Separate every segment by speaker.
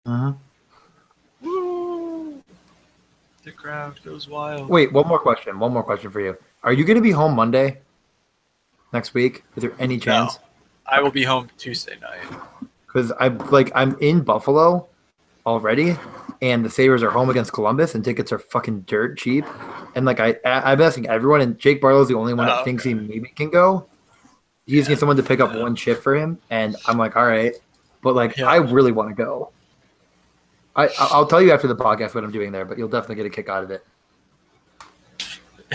Speaker 1: Uh-huh.
Speaker 2: Woo! The crowd goes wild.
Speaker 1: Wait, one more question. One more question for you. Are you going to be home Monday next week? Is there any
Speaker 2: No,
Speaker 1: chance?
Speaker 2: I will be home Tuesday night.
Speaker 1: Because I'm in Buffalo already, and the Sabres are home against Columbus, and tickets are fucking dirt cheap. And like I'm asking everyone, and Jake Barlow's the only one that thinks he
Speaker 2: Okay.
Speaker 1: maybe can go. He's getting
Speaker 2: Yeah.
Speaker 1: someone to pick up one shift for him, and I'm like, all right, but like I
Speaker 2: Yeah.
Speaker 1: really want to go. I'll tell you after the podcast what I'm doing there, but you'll definitely get a kick out of it.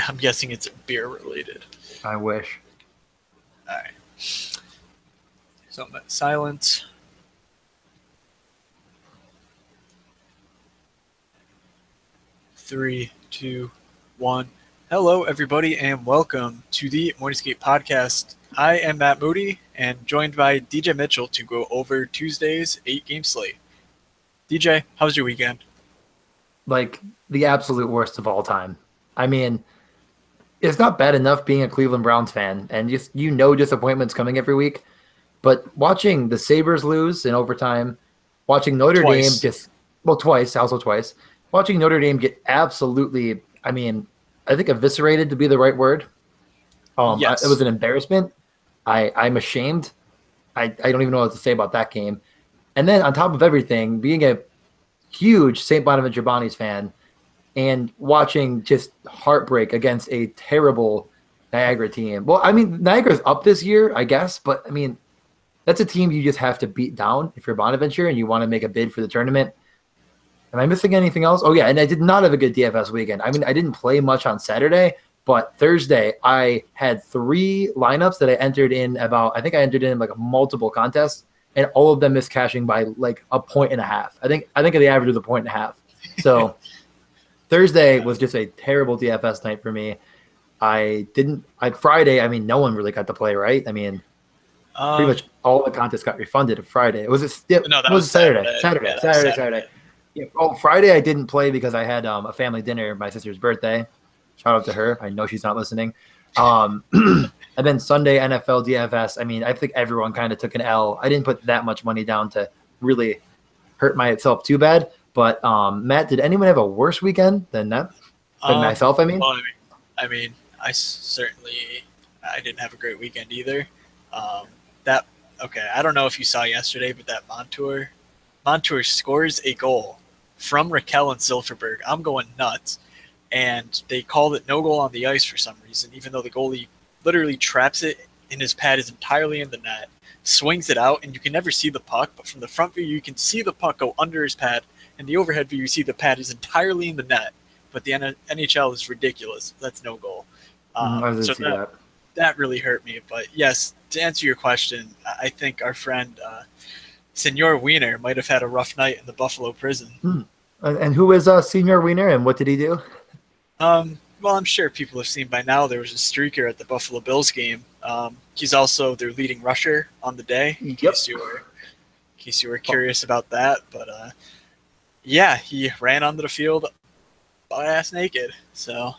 Speaker 2: I'm guessing it's beer related.
Speaker 1: I wish.
Speaker 2: All right. So silence. Three, two, one. Hello, everybody, and welcome to the Morningscape podcast. I am Matt Moody, and joined by DJ Mitchell to go over Tuesday's 8-game slate. DJ, how was your weekend?
Speaker 1: Like the absolute worst of all time. I mean, it's not bad enough being a Cleveland Browns fan, and just disappointments coming every week. But watching the Sabres lose in overtime, watching Notre Dame twice, watching Notre Dame get absolutely, I think eviscerated to be the right word. It was
Speaker 2: Yes.
Speaker 1: an embarrassment. I'm ashamed. I don't even know what to say about that game. And then on top of everything, being a huge St. Bonaventure Bonnies fan and watching just heartbreak against a terrible Niagara team. Well, I mean, Niagara's up this year, I guess, but I mean, that's a team you just have to beat down if you're Bonaventure and you want to make a bid for the tournament. Am I missing anything else? Oh, yeah, and I did not have a good DFS weekend. I mean, I didn't play much on Saturday, but Thursday I had 3 lineups that I entered in I entered in like multiple contests, and all of them missed cashing by like a point and a half. I think the average was a point and a half. So Thursday was just a terrible DFS night for me. Friday, I mean, no one really got to play, right? I mean, pretty much all the contests got refunded on Friday.
Speaker 2: No, that was
Speaker 1: Saturday.
Speaker 2: Saturday.
Speaker 1: Saturday. Yeah. Oh, Friday I didn't play because I had a family dinner, my sister's birthday. Shout out to her. I know she's not listening. And then Sunday NFL DFS. I mean, I think everyone kind of took an L. I didn't put that much money down to really hurt myself too bad. But Matt, did anyone have a worse weekend than that? Than myself, I mean?
Speaker 2: Well, I didn't have a great weekend either. I don't know if you saw yesterday, but that Montour scores a goal from Raquel and Silverberg. I'm going nuts. And they called it no goal on the ice for some reason, even though the goalie literally traps it and his pad is entirely in the net, swings it out, and you can never see the puck, but from the front view, you can see the puck go under his pad, and the overhead view, you see the pad is entirely in the net. But the NHL is ridiculous. That's no goal. That really hurt me. But yes, to answer your question, I think our friend Senor Wiener might have had a rough night in the Buffalo prison.
Speaker 1: And who is Senor Wiener, and what did he do?
Speaker 2: Well, I'm sure people have seen by now there was a streaker at the Buffalo Bills game. He's also their leading rusher on the day, in case you were curious about that. But yeah, he ran onto the field butt-ass naked. So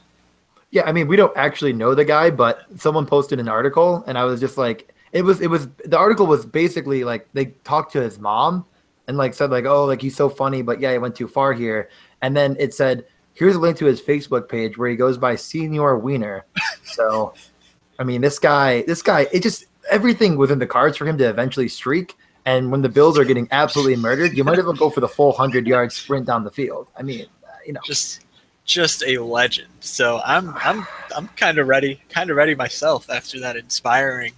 Speaker 1: yeah, I mean, we don't actually know the guy, but someone posted an article, and I was just like, the article was basically like they talked to his mom and like said like, oh, like he's so funny, but yeah, he went too far here. And then it said, here's a link to his Facebook page where he goes by Senor Wiener. So, I mean, this guy, everything was in the cards for him to eventually streak. And when the Bills are getting absolutely murdered, you might as well go for the full 100-yard sprint down the field. I mean,
Speaker 2: just a legend. So I'm kind of ready myself after that inspiring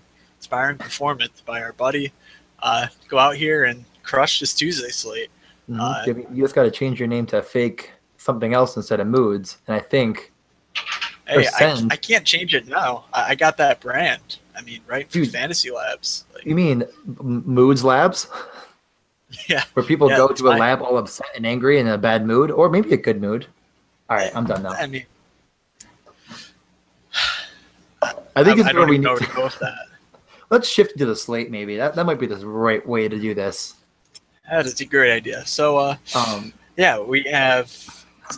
Speaker 2: performance by our buddy. Go out here and crush this Tuesday slate.
Speaker 1: You just got to change your name to fake something else instead of Moods, and I think
Speaker 2: I can't change it now. I got that brand. I mean, right? Dude, Fantasy Labs.
Speaker 1: You mean Moods Labs?
Speaker 2: Yeah.
Speaker 1: Where people go to a lab all upset and angry and in a bad mood, or maybe a good mood. All right, I'm done now.
Speaker 2: I mean,
Speaker 1: I think it's where we need
Speaker 2: to go with that.
Speaker 1: Let's shift to the slate, maybe. That might be the right way to do this.
Speaker 2: That is a great idea. So, yeah, we have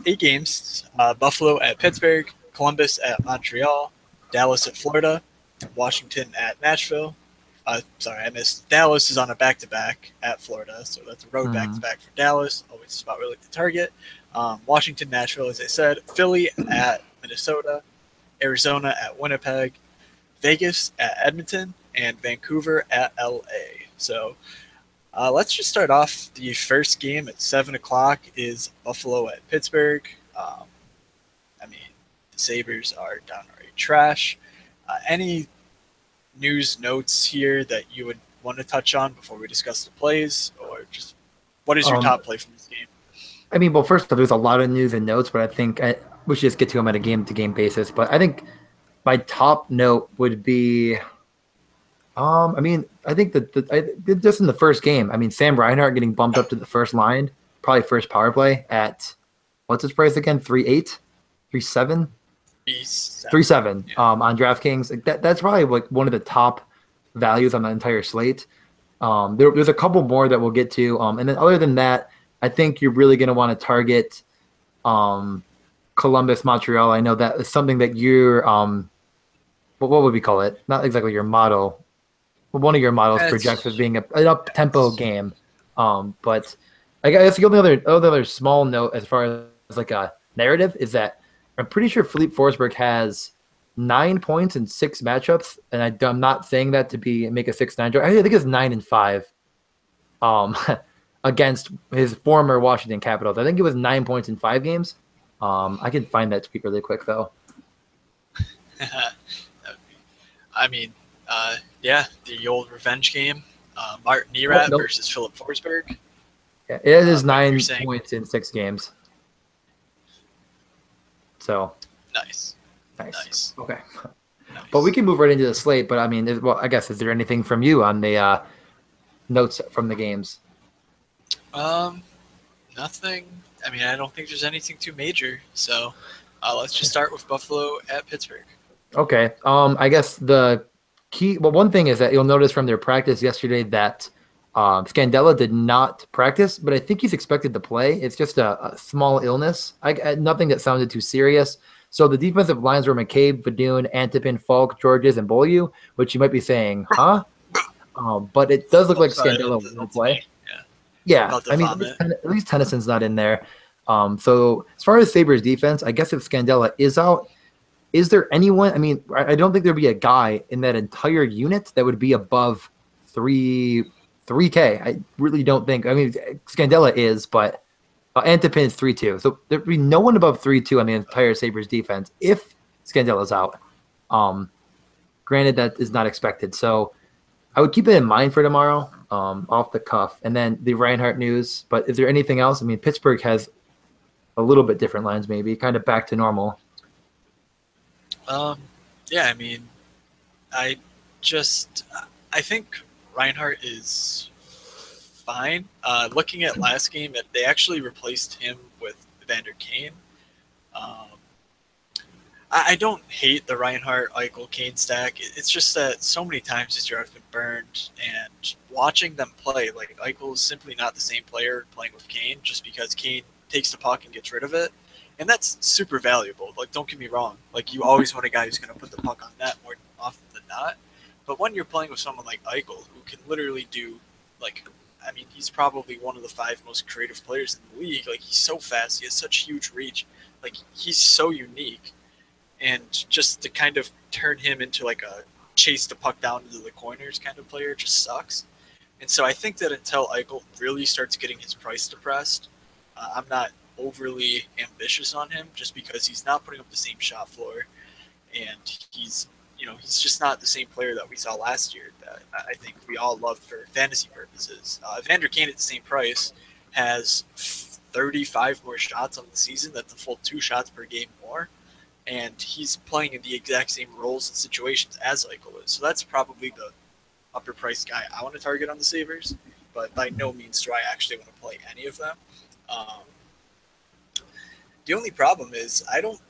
Speaker 2: 8 games. Buffalo at Pittsburgh, Columbus at Montreal, Dallas at Florida, Washington at Nashville, Sorry, I missed. Dallas is on a back-to-back at Florida, so that's a road
Speaker 1: Mhm.
Speaker 2: back-to-back for Dallas. Always a spot we like to target. Washington, Nashville, as I said. Philly at Minnesota. Arizona at Winnipeg. Vegas at Edmonton. And Vancouver at LA. So let's just start off. The first game at 7 o'clock is Buffalo at Pittsburgh. I mean, the Sabres are downright trash. Any news notes here that you would want to touch on before we discuss the plays, or just what is your
Speaker 1: Um,
Speaker 2: top play from this game?
Speaker 1: I mean, well, first off, there's a lot of news and notes, but I think we should just get to them at a game-to-game basis. But I think my top note would be, I mean, I think just in the first game, I mean, Sam Reinhart getting bumped up to the first line, probably first power play at what's his price again? 3.8, 3.7, 3.7
Speaker 2: Yeah.
Speaker 1: On DraftKings. Like that's probably like one of the top values on the entire slate. There's a couple more that we'll get to, and then other than that, I think you're really going to want to target Columbus, Montreal. I know that is something that you're what would we call it? Not exactly your model. But one of your models projects as being an up-tempo game. But I guess the only other small note as far as like a narrative is that I'm pretty sure Philippe Forsberg has 9 points in 6 matchups, and I'm not saying that to make a 6-9 joke. I think it's 9-5 against his former Washington Capitals. I think it was 9 points in 5 games. I can find that tweet really quick though.
Speaker 2: I mean, yeah, the old revenge game. Martin Erat versus Philip Forsberg.
Speaker 1: Yeah, it is 9 points in 6 games. So
Speaker 2: nice.
Speaker 1: Okay. Nice. But we can move right into the slate. But I mean, I guess is there anything from you on the notes from the games?
Speaker 2: Nothing. I mean, I don't think there's anything too major. So let's just start with Buffalo at Pittsburgh.
Speaker 1: Okay. I guess the key. Well, one thing is that you'll notice from their practice yesterday that Scandella did not practice, but I think he's expected to play. It's just a small illness. Nothing that sounded too serious. So the defensive lines were McCabe, Vadun, Antipin, Falk, Georges, and Beaulieu, which you might be saying, huh? But it does look like Scandella will play. Yeah. I mean, at least Tennyson's not in there. So as far as Sabres defense, I guess if Scandella is out, is there anyone? I mean, I don't think there'd be a guy in that entire unit that would be above 3K. I really don't think. I mean, Scandella is, but Antipin is 3.2. So there'd be no one above 3.2 on the entire Sabres defense if Scandella's out. Granted, that is not expected. So I would keep it in mind for tomorrow, off the cuff. And then the Reinhart news. But is there anything else? I mean, Pittsburgh has a little bit different lines, maybe kind of back to normal.
Speaker 2: Yeah, I mean, I think Reinhart is fine. Looking at last game, they actually replaced him with Evander Kane. I don't hate the Reinhart, Eichel, Kane stack. It's just that so many times this year I've been burned, and watching them play, like Eichel is simply not the same player playing with Kane just because Kane takes the puck and gets rid of it. And that's super valuable. Like, don't get me wrong. Like, you always want a guy who's going to put the puck on net more often than not. But when you're playing with someone like Eichel, who can literally do, like, I mean, he's probably one of the 5 most creative players in the league. Like, he's so fast. He has such huge reach. Like, he's so unique. And just to kind of turn him into, like, a chase the puck down into the corners kind of player just sucks. And so I think that until Eichel really starts getting his price depressed, I'm not overly ambitious on him just because he's not putting up the same shot floor, and he's just not the same player that we saw last year that I think we all loved for fantasy purposes. Evander Kane at the same price has 35 more shots on the season. That's a full 2 shots per game more, and he's playing in the exact same roles and situations as Eichel is. So that's probably the upper price guy I want to target on the Sabres, but by no means do I actually want to play any of them. The only problem is I don't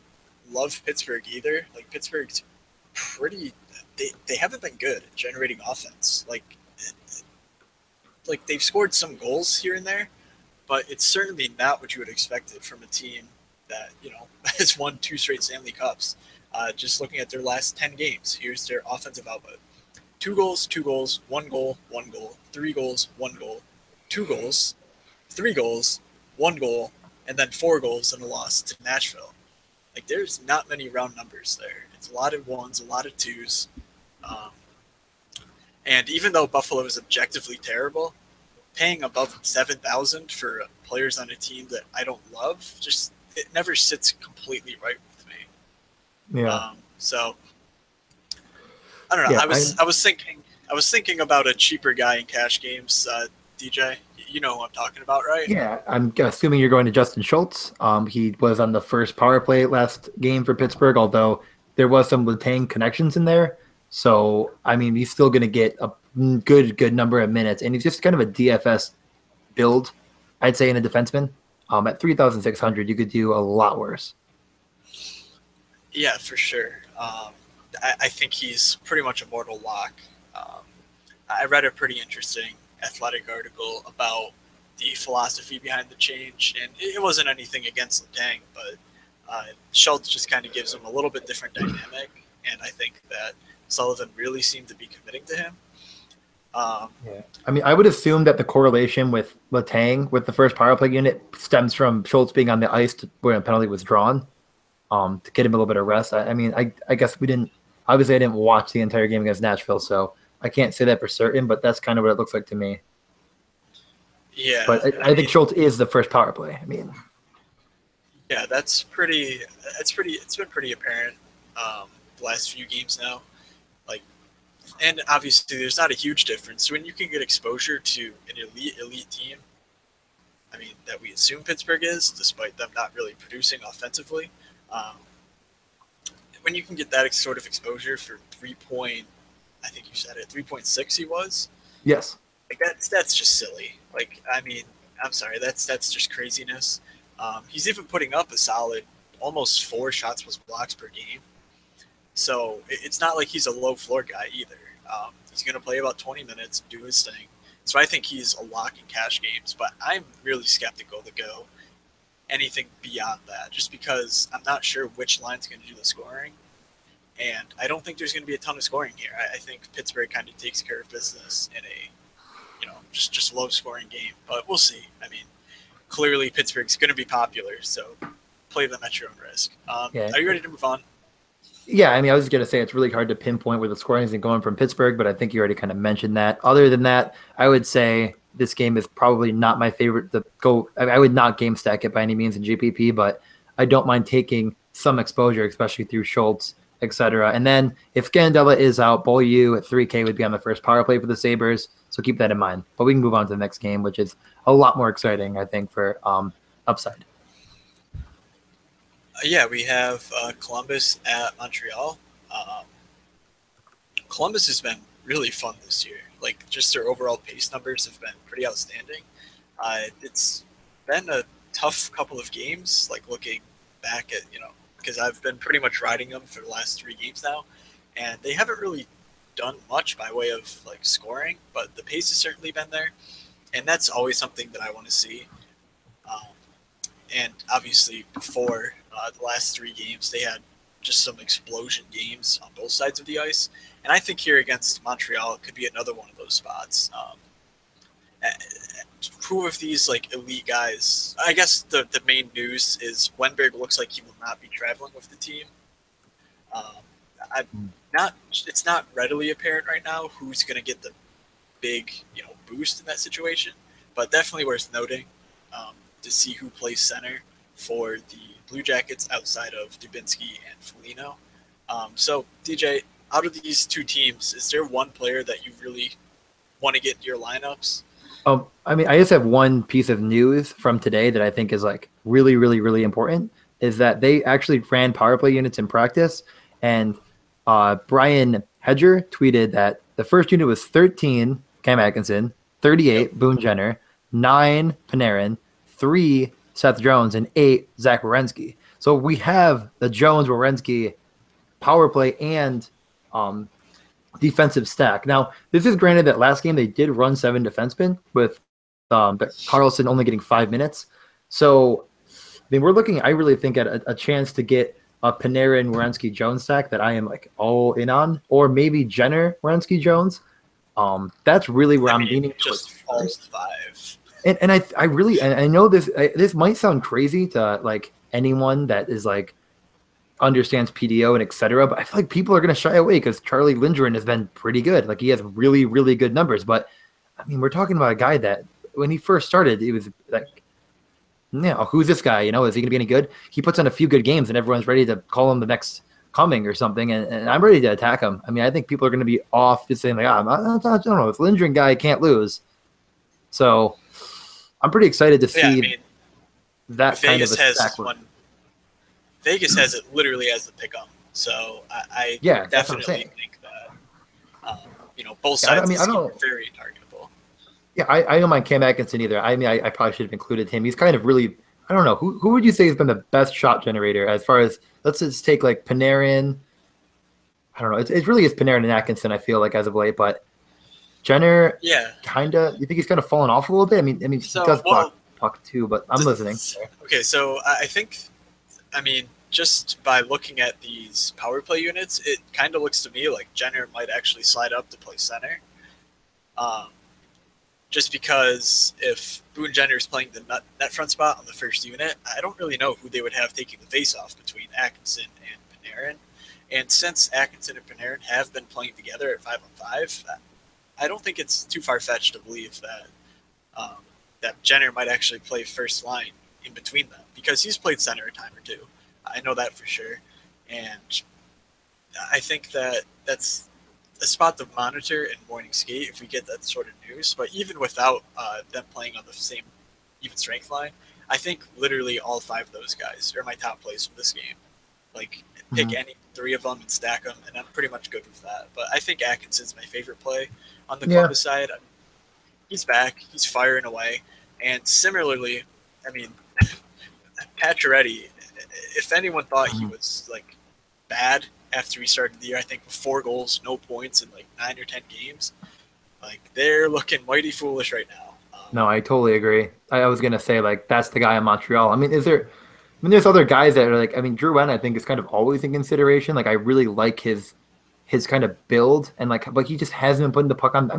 Speaker 2: love Pittsburgh either. Like, Pittsburgh's pretty – they haven't been good at generating offense. Like they've scored some goals here and there, but it's certainly not what you would expect from a team that, has won 2 straight Stanley Cups. Just looking at their last 10 games, here's their offensive output. 2 goals, 2 goals, 1 goal, 1 goal, 3 goals, 1 goal, 2 goals, 3 goals, 1 goal, and then 4 goals in a loss to Nashville. Like, there's not many round numbers there. It's a lot of ones, a lot of twos. Um, and even though Buffalo is objectively terrible, paying above 7,000 for players on a team that I don't love, just it never sits completely right with me.
Speaker 1: Yeah.
Speaker 2: So I don't know.
Speaker 1: Yeah,
Speaker 2: I was thinking about a cheaper guy in cash games. DJ, you know who I'm talking about, right?
Speaker 1: Yeah, I'm assuming you're going to Justin Schultz. He was on the first power play last game for Pittsburgh, although there was some Letang connections in there. So, I mean, he's still going to get a good number of minutes, and he's just kind of a DFS build, I'd say, in a defenseman. At 3,600, you could do a lot worse.
Speaker 2: Yeah, for sure. I think he's pretty much a mortal lock. I read a pretty interesting Athletic article about the philosophy behind the change, and it wasn't anything against Letang, but Schultz just kind of gives him a little bit different dynamic, and I think that Sullivan really seemed to be committing to him.
Speaker 1: Yeah. I mean, I would assume that the correlation with Letang with the first power play unit stems from Schultz being on the ice where a penalty was drawn to get him a little bit of rest. I mean, I guess we didn't – obviously I didn't watch the entire game against Nashville, so I can't say that for certain, but that's kind of what it looks like to me.
Speaker 2: Yeah.
Speaker 1: But I think Schultz is the first power play. I mean –
Speaker 2: yeah, it's been pretty apparent the last few games now. And obviously, there's not a huge difference when you can get exposure to an elite team. I mean, that we assume Pittsburgh is, despite them not really producing offensively. When you can get that sort of exposure for 3 point, I think you said it, 3.6 he was.
Speaker 1: Yes.
Speaker 2: Like that's just silly. Like, I mean, I'm sorry, that's just craziness. He's even putting up a solid almost 4 shots plus blocks per game. So it's not like he's a low floor guy either. He's going to play about 20 minutes, do his thing. So I think he's a lock in cash games, but I'm really skeptical to go anything beyond that, just because I'm not sure which line's going to do the scoring. And I don't think there's going to be a ton of scoring here. I think Pittsburgh kind of takes care of business in a, just low scoring game, but we'll see. I mean, clearly Pittsburgh's going to be popular, so play them at your own risk.
Speaker 1: Yeah.
Speaker 2: Are you ready to move on?
Speaker 1: Yeah, I mean, I was going to say it's really hard to pinpoint where the scoring isn't going from Pittsburgh, but I think you already kind of mentioned that. Other than that, I would say this game is probably not my favorite to go. I would not game stack it by any means in GPP, but I don't mind taking some exposure, especially through Schultz, etc. And then if Scandella is out, Beaulieu at 3K would be on the first power play for the Sabres, so keep that in mind. But we can move on to the next game, which is a lot more exciting, I think, for upside.
Speaker 2: Yeah, we have Columbus at Montreal. Columbus has been really fun this year. Like, just their overall pace numbers have been pretty outstanding. It's been a tough couple of games, like looking back at, because I've been pretty much riding them for the last 3 games now, and they haven't really done much by way of like scoring, but the pace has certainly been there, and that's always something that I want to see. And obviously before the last 3 games, they had just some explosion games on both sides of the ice. And I think here against Montreal, it could be another one of those spots. Who of these like elite guys? I guess the main news is Wenberg looks like he will not be traveling with the team. It's not readily apparent right now who's going to get the big boost in that situation, but definitely worth noting to see who plays center for the Blue Jackets outside of Dubinsky and Foligno. So, DJ, out of these 2 teams, is there one player that you really want to get in your lineups?
Speaker 1: I mean, I just have one piece of news from today that I think is like really, really, really important, is that they actually ran power play units in practice, and Brian Hedger tweeted that the first unit was 13 Cam Atkinson, 38 Boone Jenner, 9 Panarin, 3 Seth Jones, and 8 Zach Werenski. So we have the Jones-Werenski power play and defensive stack. Now, this is granted that last game they did run 7 defensemen with Carlson only getting 5 minutes. So I mean, we're looking, I really think, at a chance to get a Panarin, Werenski, Jones stack that I am like all in on, or maybe Jenner, Werenski, Jones. That's really where I'm leaning towards
Speaker 2: just all
Speaker 1: first.
Speaker 2: 5.
Speaker 1: And I really, and I know this might sound crazy to like anyone that is like understands PDO and etc. But I feel like people are going to shy away because Charlie Lindgren has been pretty good. Like he has really, really good numbers. But I mean, we're talking about a guy that when he first started, it was like, who's this guy? Is he going to be any good? He puts on a few good games and everyone's ready to call him the next coming or something. And I'm ready to attack him. I mean, I think people are going to be off just saying like, I don't know, this Lindgren guy can't lose. So I'm pretty excited to see that kind of a stack.
Speaker 2: Vegas has it literally as the pick 'em, so I definitely think that both sides of the scheme are very targetable.
Speaker 1: Yeah, I don't mind Cam Atkinson either. I mean, I probably should have included him. He's kind of really, I don't know, who would you say has been the best shot generator as far as, let's just take like Panarin. I don't know, it really is Panarin and Atkinson, I feel like, as of late, but Jenner, kind of, you think he's kind of fallen off a little bit? I mean, he does block puck too, but I'm listening.
Speaker 2: Okay, so I think, just by looking at these power play units, it kind of looks to me like Jenner might actually slide up to play center. Just because if Boone Jenner is playing the net front spot on the first unit, I don't really know who they would have taking the face-off between Atkinson and Panarin. And since Atkinson and Panarin have been playing together at 5-on-5, I don't think it's too far-fetched to believe that that Jenner might actually play first line in between them, because he's played center a time or two. I know that for sure. And I think that that's a spot to monitor in morning skate if we get that sort of news. But even without them playing on the same even strength line, I think literally all 5 of those guys are my top plays from this game. Like, pick any 3 of them and stack them, and I'm pretty much good with that. But I think Atkinson's my favorite play on the Columbus side. He's back. He's firing away. And similarly, Pacioretty, if anyone thought he was like bad after he started the year, I think with 4 goals, no points in like 9 or 10 games, like they're looking mighty foolish right now.
Speaker 1: No, I totally agree. I was gonna say like that's the guy in Montreal. There's other guys that are like, Drouin I think is kind of always in consideration. Like I really like his kind of build and but he just hasn't been putting the puck on.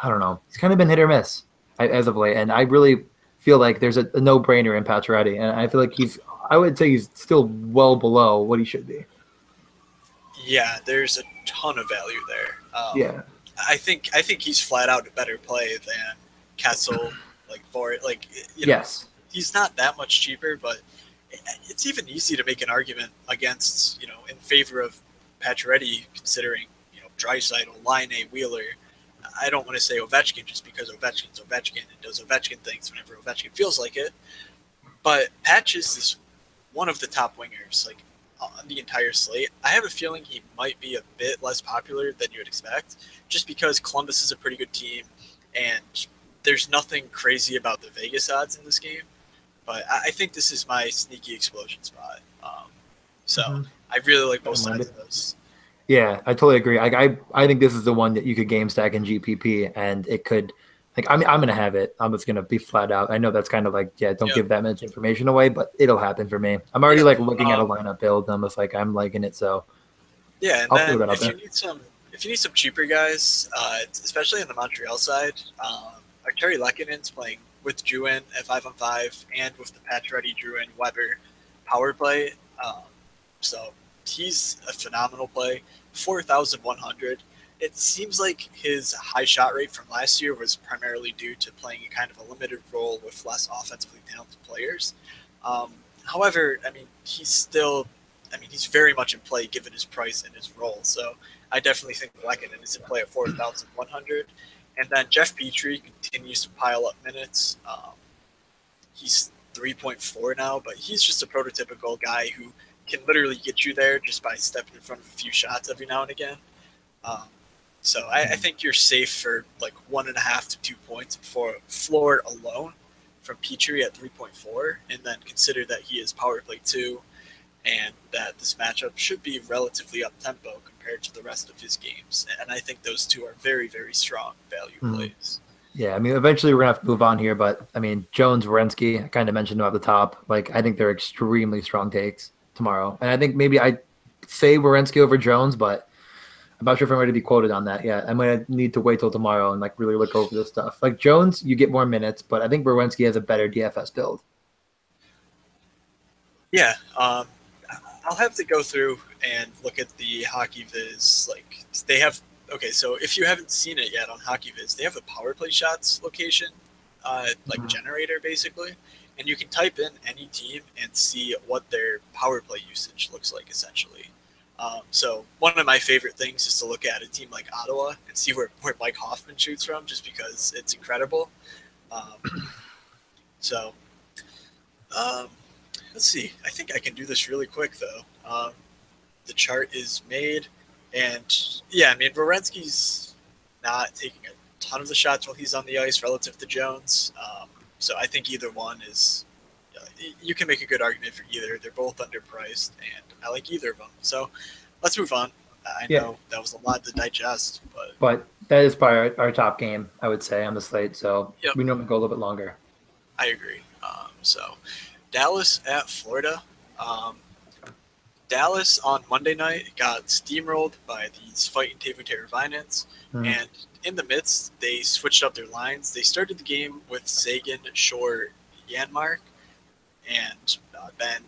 Speaker 1: I don't know. He's kind of been hit or miss as of late, and I really feel like there's a no-brainer in Pacioretty, and I feel like I would say he's still well below what he should be.
Speaker 2: Yeah, there's a ton of value there. I think he's flat out a better play than Kessel,
Speaker 1: Yes.
Speaker 2: He's not that much cheaper, but it's even easy to make an argument against, in favor of Pacioretty, considering, Draisaitl, Laine, Wheeler. I don't want to say Ovechkin just because Ovechkin's Ovechkin and does Ovechkin things whenever Ovechkin feels like it. But Patches is one of the top wingers, on the entire slate. I have a feeling he might be a bit less popular than you would expect, just because Columbus is a pretty good team, and there's nothing crazy about the Vegas odds in this game. But I think this is my sneaky explosion spot. I really like both sides of those.
Speaker 1: Yeah, I totally agree. I think this is the one that you could game stack in GPP, and it could. I'm gonna have it. I'm just gonna be flat out. I know that's kind of don't give that much information away, but it'll happen for me. I'm already looking at a lineup build. And I'm just I'm liking it. So
Speaker 2: yeah, and then if you need some cheaper guys, especially on the Montreal side, Arturi Lekkonen's playing with Drouin at 5-on-5 and with the Pacioretty, Drouin, Weber power play. So he's a phenomenal play. 4,100. It seems like his high shot rate from last year was primarily due to playing a kind of a limited role with less offensively talented players. However, he's still, he's very much in play given his price and his role. So I definitely think Lekkonen is in play at 4,100. And then Jeff Petrie continues to pile up minutes. He's 3.4 now, but he's just a prototypical guy who can literally get you there just by stepping in front of a few shots every now and again. So I think you're safe for 1.5 to 2 points for floor alone from Petrie at 3.4, and then consider that he is power play 2, and that this matchup should be relatively up tempo compared to the rest of his games. And I think those two are very, very strong value plays.
Speaker 1: Yeah, eventually we're gonna have to move on here, but Jones, Werenski, I kind of mentioned them at the top. I think they're extremely strong takes tomorrow. And I think maybe I say Werenski over Jones, but I'm not sure if I'm ready to be quoted on that yet. I might need to wait till tomorrow and like really look over this stuff. Like Jones, you get more minutes, but I think Werenski has a better DFS build.
Speaker 2: Yeah, I'll have to go through and look at the Hockey Viz. Like they have. Okay, so if you haven't seen it yet on Hockey Viz, they have the power play shots location, generator basically, and you can type in any team and see what their power play usage looks like essentially. So one of my favorite things is to look at a team like Ottawa and see where Mike Hoffman shoots from, just because it's incredible. So let's see. I think I can do this really quick though. The chart is made. And yeah, I mean, Werenski's not taking a ton of the shots while he's on the ice relative to Jones. So I think either one is, you can make a good argument for either. They're both underpriced, and I like either of them. So let's move on. I know that was a lot to digest,
Speaker 1: but that is probably our top game, I would say, on the slate. So we normally go a little bit longer.
Speaker 2: I agree. So Dallas at Florida. Dallas on Monday night got steamrolled by these fighting Teuvo Teravainens, and in the midst, they switched up their lines. They started the game with Sagan, Shore, Janmark, and Ben,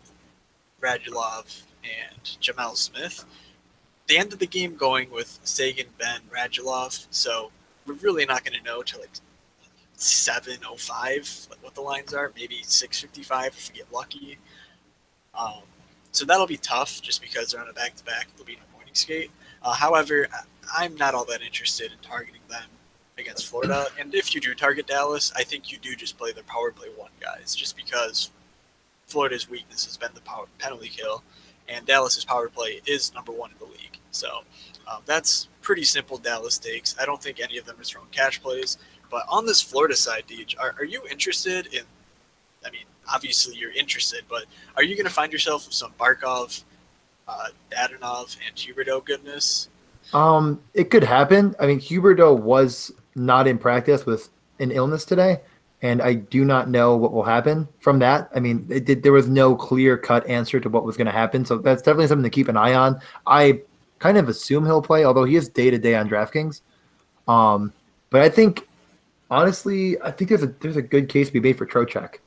Speaker 2: Radulov, and Jamal Smith. They ended the game going with Sagan, Ben, Radulov, so we're really not going to know till like 7:05 what the lines are, maybe 6:55 if we get lucky. So that'll be tough just because they're on a back-to-back. There'll be no morning skate. However, I'm not all that interested in targeting them against Florida. And if you do target Dallas, I think you do just play their power play one guys, just because Florida's weakness has been the penalty kill, and Dallas's power play is number one in the league. So that's pretty simple Dallas takes. I don't think any of them are throwing cash plays. But on this Florida side, Deej, are you interested in, I mean, obviously you're interested, but are you going to find yourself with some Barkov, Dadonov, and Huberdeau goodness?
Speaker 1: It could happen. I mean, Huberdeau was not in practice with an illness today, and I do not know what will happen from that. I mean, there was no clear-cut answer to what was going to happen, so that's definitely something to keep an eye on. I kind of assume he'll play, although he is day-to-day on DraftKings. But I think, honestly, I think there's a good case to be made for Trocheck.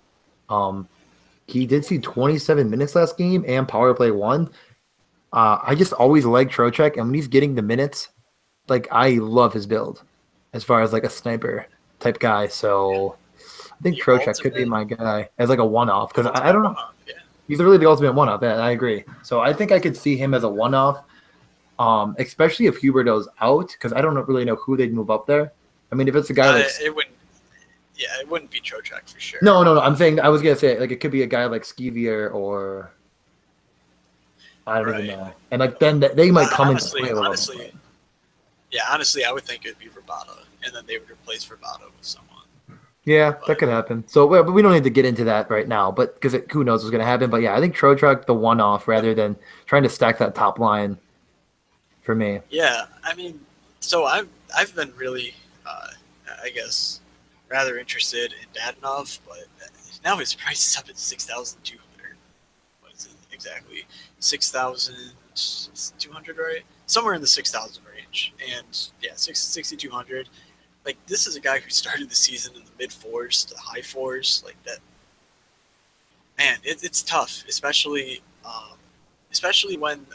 Speaker 1: He did see 27 minutes last game and power play 1. I just always like Trocheck, and when he's getting the minutes, like I love his build as far as like a sniper type guy. So I think Trocheck could be my guy as like a one-off, because I don't know. He's really the ultimate one-off. Yeah, I agree. So I think I could see him as a one-off, especially if Huberdeau's out, because I don't really know who they'd move up there. I mean, if it's a guy like
Speaker 2: it wouldn't be Trocheck for sure.
Speaker 1: No. I'm saying, I was gonna say, like, it could be a guy like Skeevier or I don't even know. And like then they might come into play a little bit.
Speaker 2: Honestly, I would think it'd be Rabada, and then they would replace Rabada with someone.
Speaker 1: Yeah, that could happen. So, but we don't need to get into that right now, but because who knows what's going to happen. But yeah, I think Trocheck the one-off rather than trying to stack that top line for me.
Speaker 2: Yeah, I mean, so I've been really, I guess, rather interested in Dadonov, but now his price is up at 6,200. What is it exactly? 6,200, right? Somewhere in the 6,000 range. And yeah, 6,200. Like, this is a guy who started the season in the mid fours to high fours, like that. Man, it's tough, especially when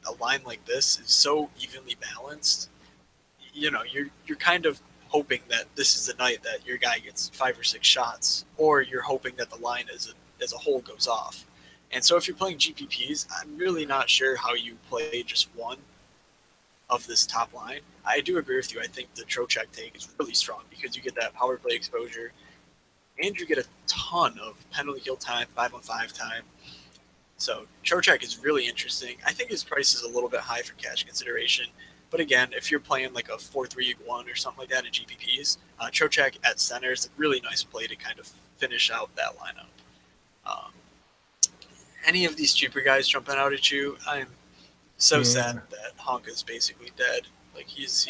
Speaker 2: a line like this is so evenly balanced. You know, you're kind of hoping that this is the night that your guy gets 5 or 6 shots, or you're hoping that the line as a whole goes off. And so if you're playing GPPs, I'm really not sure how you play just one of this top line. I do agree with you. I think the Trocheck take is really strong because you get that power play exposure, and you get a ton of penalty kill time, 5-on-5 time. So Trocheck is really interesting. I think his price is a little bit high for cash consideration. But again, if you're playing like a 4-3-1 or something like that in GPPs, Trocheck at center is a really nice play to kind of finish out that lineup. Any of these cheaper guys jumping out at you, I'm so sad that Honka's basically dead. Like he's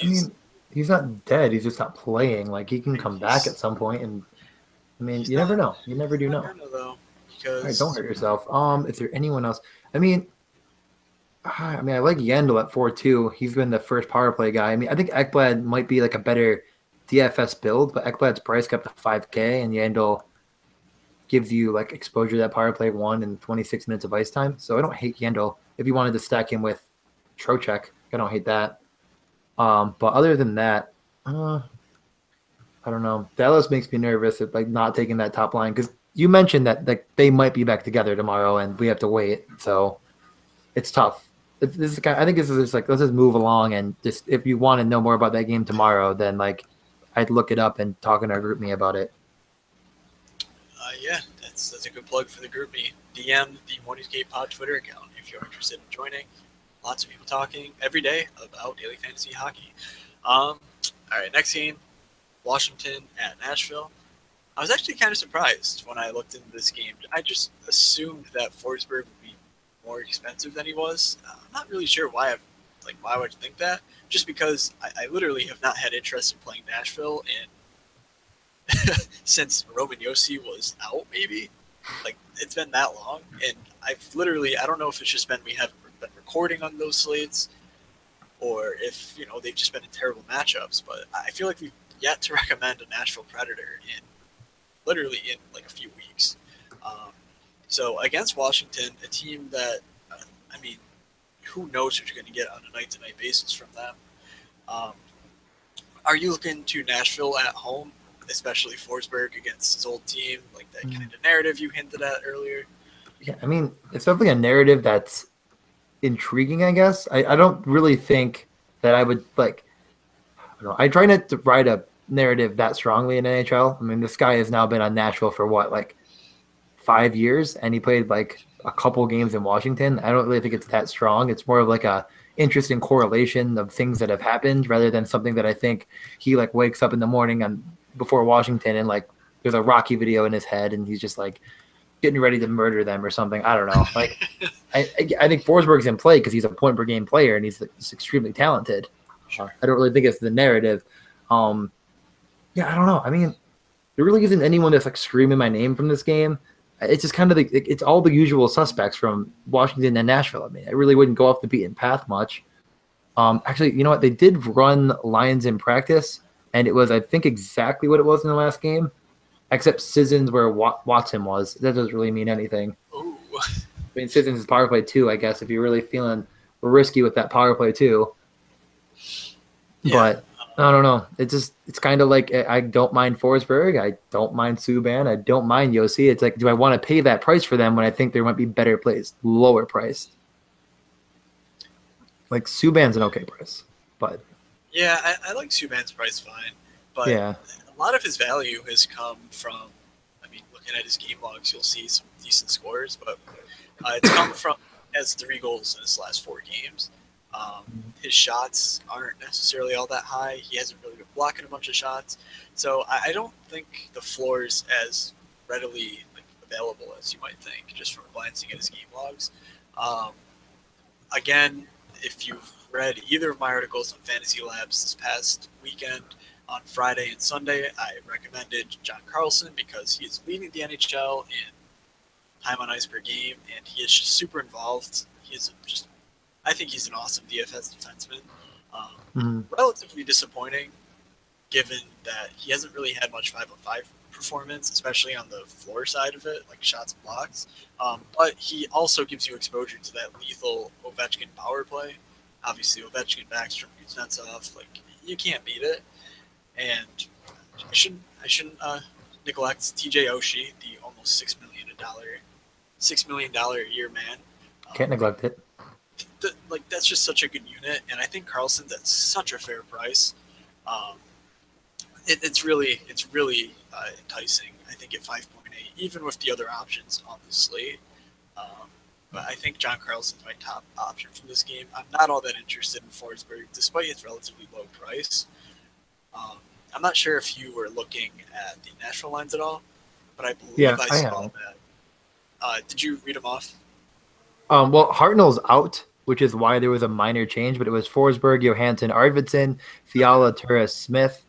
Speaker 1: not dead. He's just not playing. Like he can come back at some point, and I mean, you never know. You never do know.
Speaker 2: Though.
Speaker 1: All right,
Speaker 2: because
Speaker 1: don't hurt yourself. Is there anyone else? I like Yandel at 4-2. He's been the first power play guy. I think Ekblad might be like a better DFS build, but Ekblad's price kept to 5K, and Yandel gives you like exposure to that power play 1 and 26 minutes of ice time. So I don't hate Yandel. If you wanted to stack him with Trocheck, I don't hate that. But other than that, I don't know. Dallas makes me nervous at like not taking that top line because you mentioned that like they might be back together tomorrow, and we have to wait. So it's tough. I think this is just like let's just move along, and just if you want to know more about that game tomorrow, then like I'd look it up and talk in our group me about it.
Speaker 2: Yeah, that's a good plug for the group me. DM the Mornings Gate Pod Twitter account if you're interested in joining. Lots of people talking every day about daily fantasy hockey. All right, next game, Washington at Nashville. I was actually kind of surprised when I looked into this game. I just assumed that Forsberg would be more expensive than he was. I'm not really sure why why would I think that? Just because I literally have not had interest in playing Nashville in since Roman Yossi was out, maybe. Like, it's been that long, and I don't know if it's just been we haven't been recording on those slates, or if, they've just been in terrible matchups, but I feel like we've yet to recommend a Nashville Predator in like a few weeks. So against Washington, a team that, who knows what you're going to get on a night-to-night basis from them. Are you looking to Nashville at home, especially Forsberg against his old team, like that kind of narrative you hinted at earlier?
Speaker 1: Yeah, it's definitely a narrative that's intriguing, I guess. I don't really think that I would I try not to write a narrative that strongly in NHL. This guy has now been on Nashville for what, like 5 years, and he played like a couple games in Washington. I don't really think it's that strong. It's more of like a interesting correlation of things that have happened rather than something that I think he like wakes up in the morning and before Washington and like there's a Rocky video in his head and he's just like getting ready to murder them or something. I don't know. Like I think Forsberg's in play because he's a point per game player and he's extremely talented.
Speaker 2: Sure.
Speaker 1: I don't really think it's the narrative. Yeah, I don't know. There really isn't anyone that's like screaming my name from this game. It's just kind of it's all the usual suspects from Washington and Nashville. I really wouldn't go off the beaten path much. Actually, you know what? They did run lines in practice, and it was, I think, exactly what it was in the last game, except Sissons where Watson was. That doesn't really mean anything.
Speaker 2: Ooh.
Speaker 1: Sissons is power play 2, I guess, if you're really feeling risky with that power play 2. Yeah. But I don't know. It's kind of like I don't mind Forsberg. I don't mind Subban. I don't mind Yossi. It's like, do I want to pay that price for them when I think there might be better plays, lower priced? Like Subban's an okay price, but
Speaker 2: yeah, I like Subban's price fine, but
Speaker 1: yeah,
Speaker 2: a lot of his value has come from. Looking at his game logs, you'll see some decent scores, but it's come from has 3 goals in his last 4 games. His shots aren't necessarily all that high. He hasn't really been blocking a bunch of shots. So I don't think the floor is as readily available as you might think, just from glancing at his game logs. Again, if you've read either of my articles on Fantasy Labs this past weekend, on Friday and Sunday, I recommended John Carlson because he is leading the NHL in time on ice per game, and he is just super involved. I think he's an awesome DFS defenseman. Relatively disappointing, given that he hasn't really had much 5-on-5 performance, especially on the floor side of it, like shots and blocks. But he also gives you exposure to that lethal Ovechkin power play. Obviously, Ovechkin, Backstrom, Kuznetsov, you can't beat it. And I shouldn't neglect TJ Oshie, the almost $6 million a year man.
Speaker 1: Can't neglect it.
Speaker 2: That's just such a good unit, and I think Carlson's at such a fair price. It's really enticing. I think at 5.8, even with the other options on the slate. But I think John Carlson's my top option from this game. I'm not all that interested in Forsberg, despite its relatively low price. I'm not sure if you were looking at the Nashville lines at all, but I believe I saw that. Did you read them off?
Speaker 1: Well, Hartnell's out, which is why there was a minor change, but it was Forsberg, Johansson, Arvidsson, Fiala, Turris, Smith.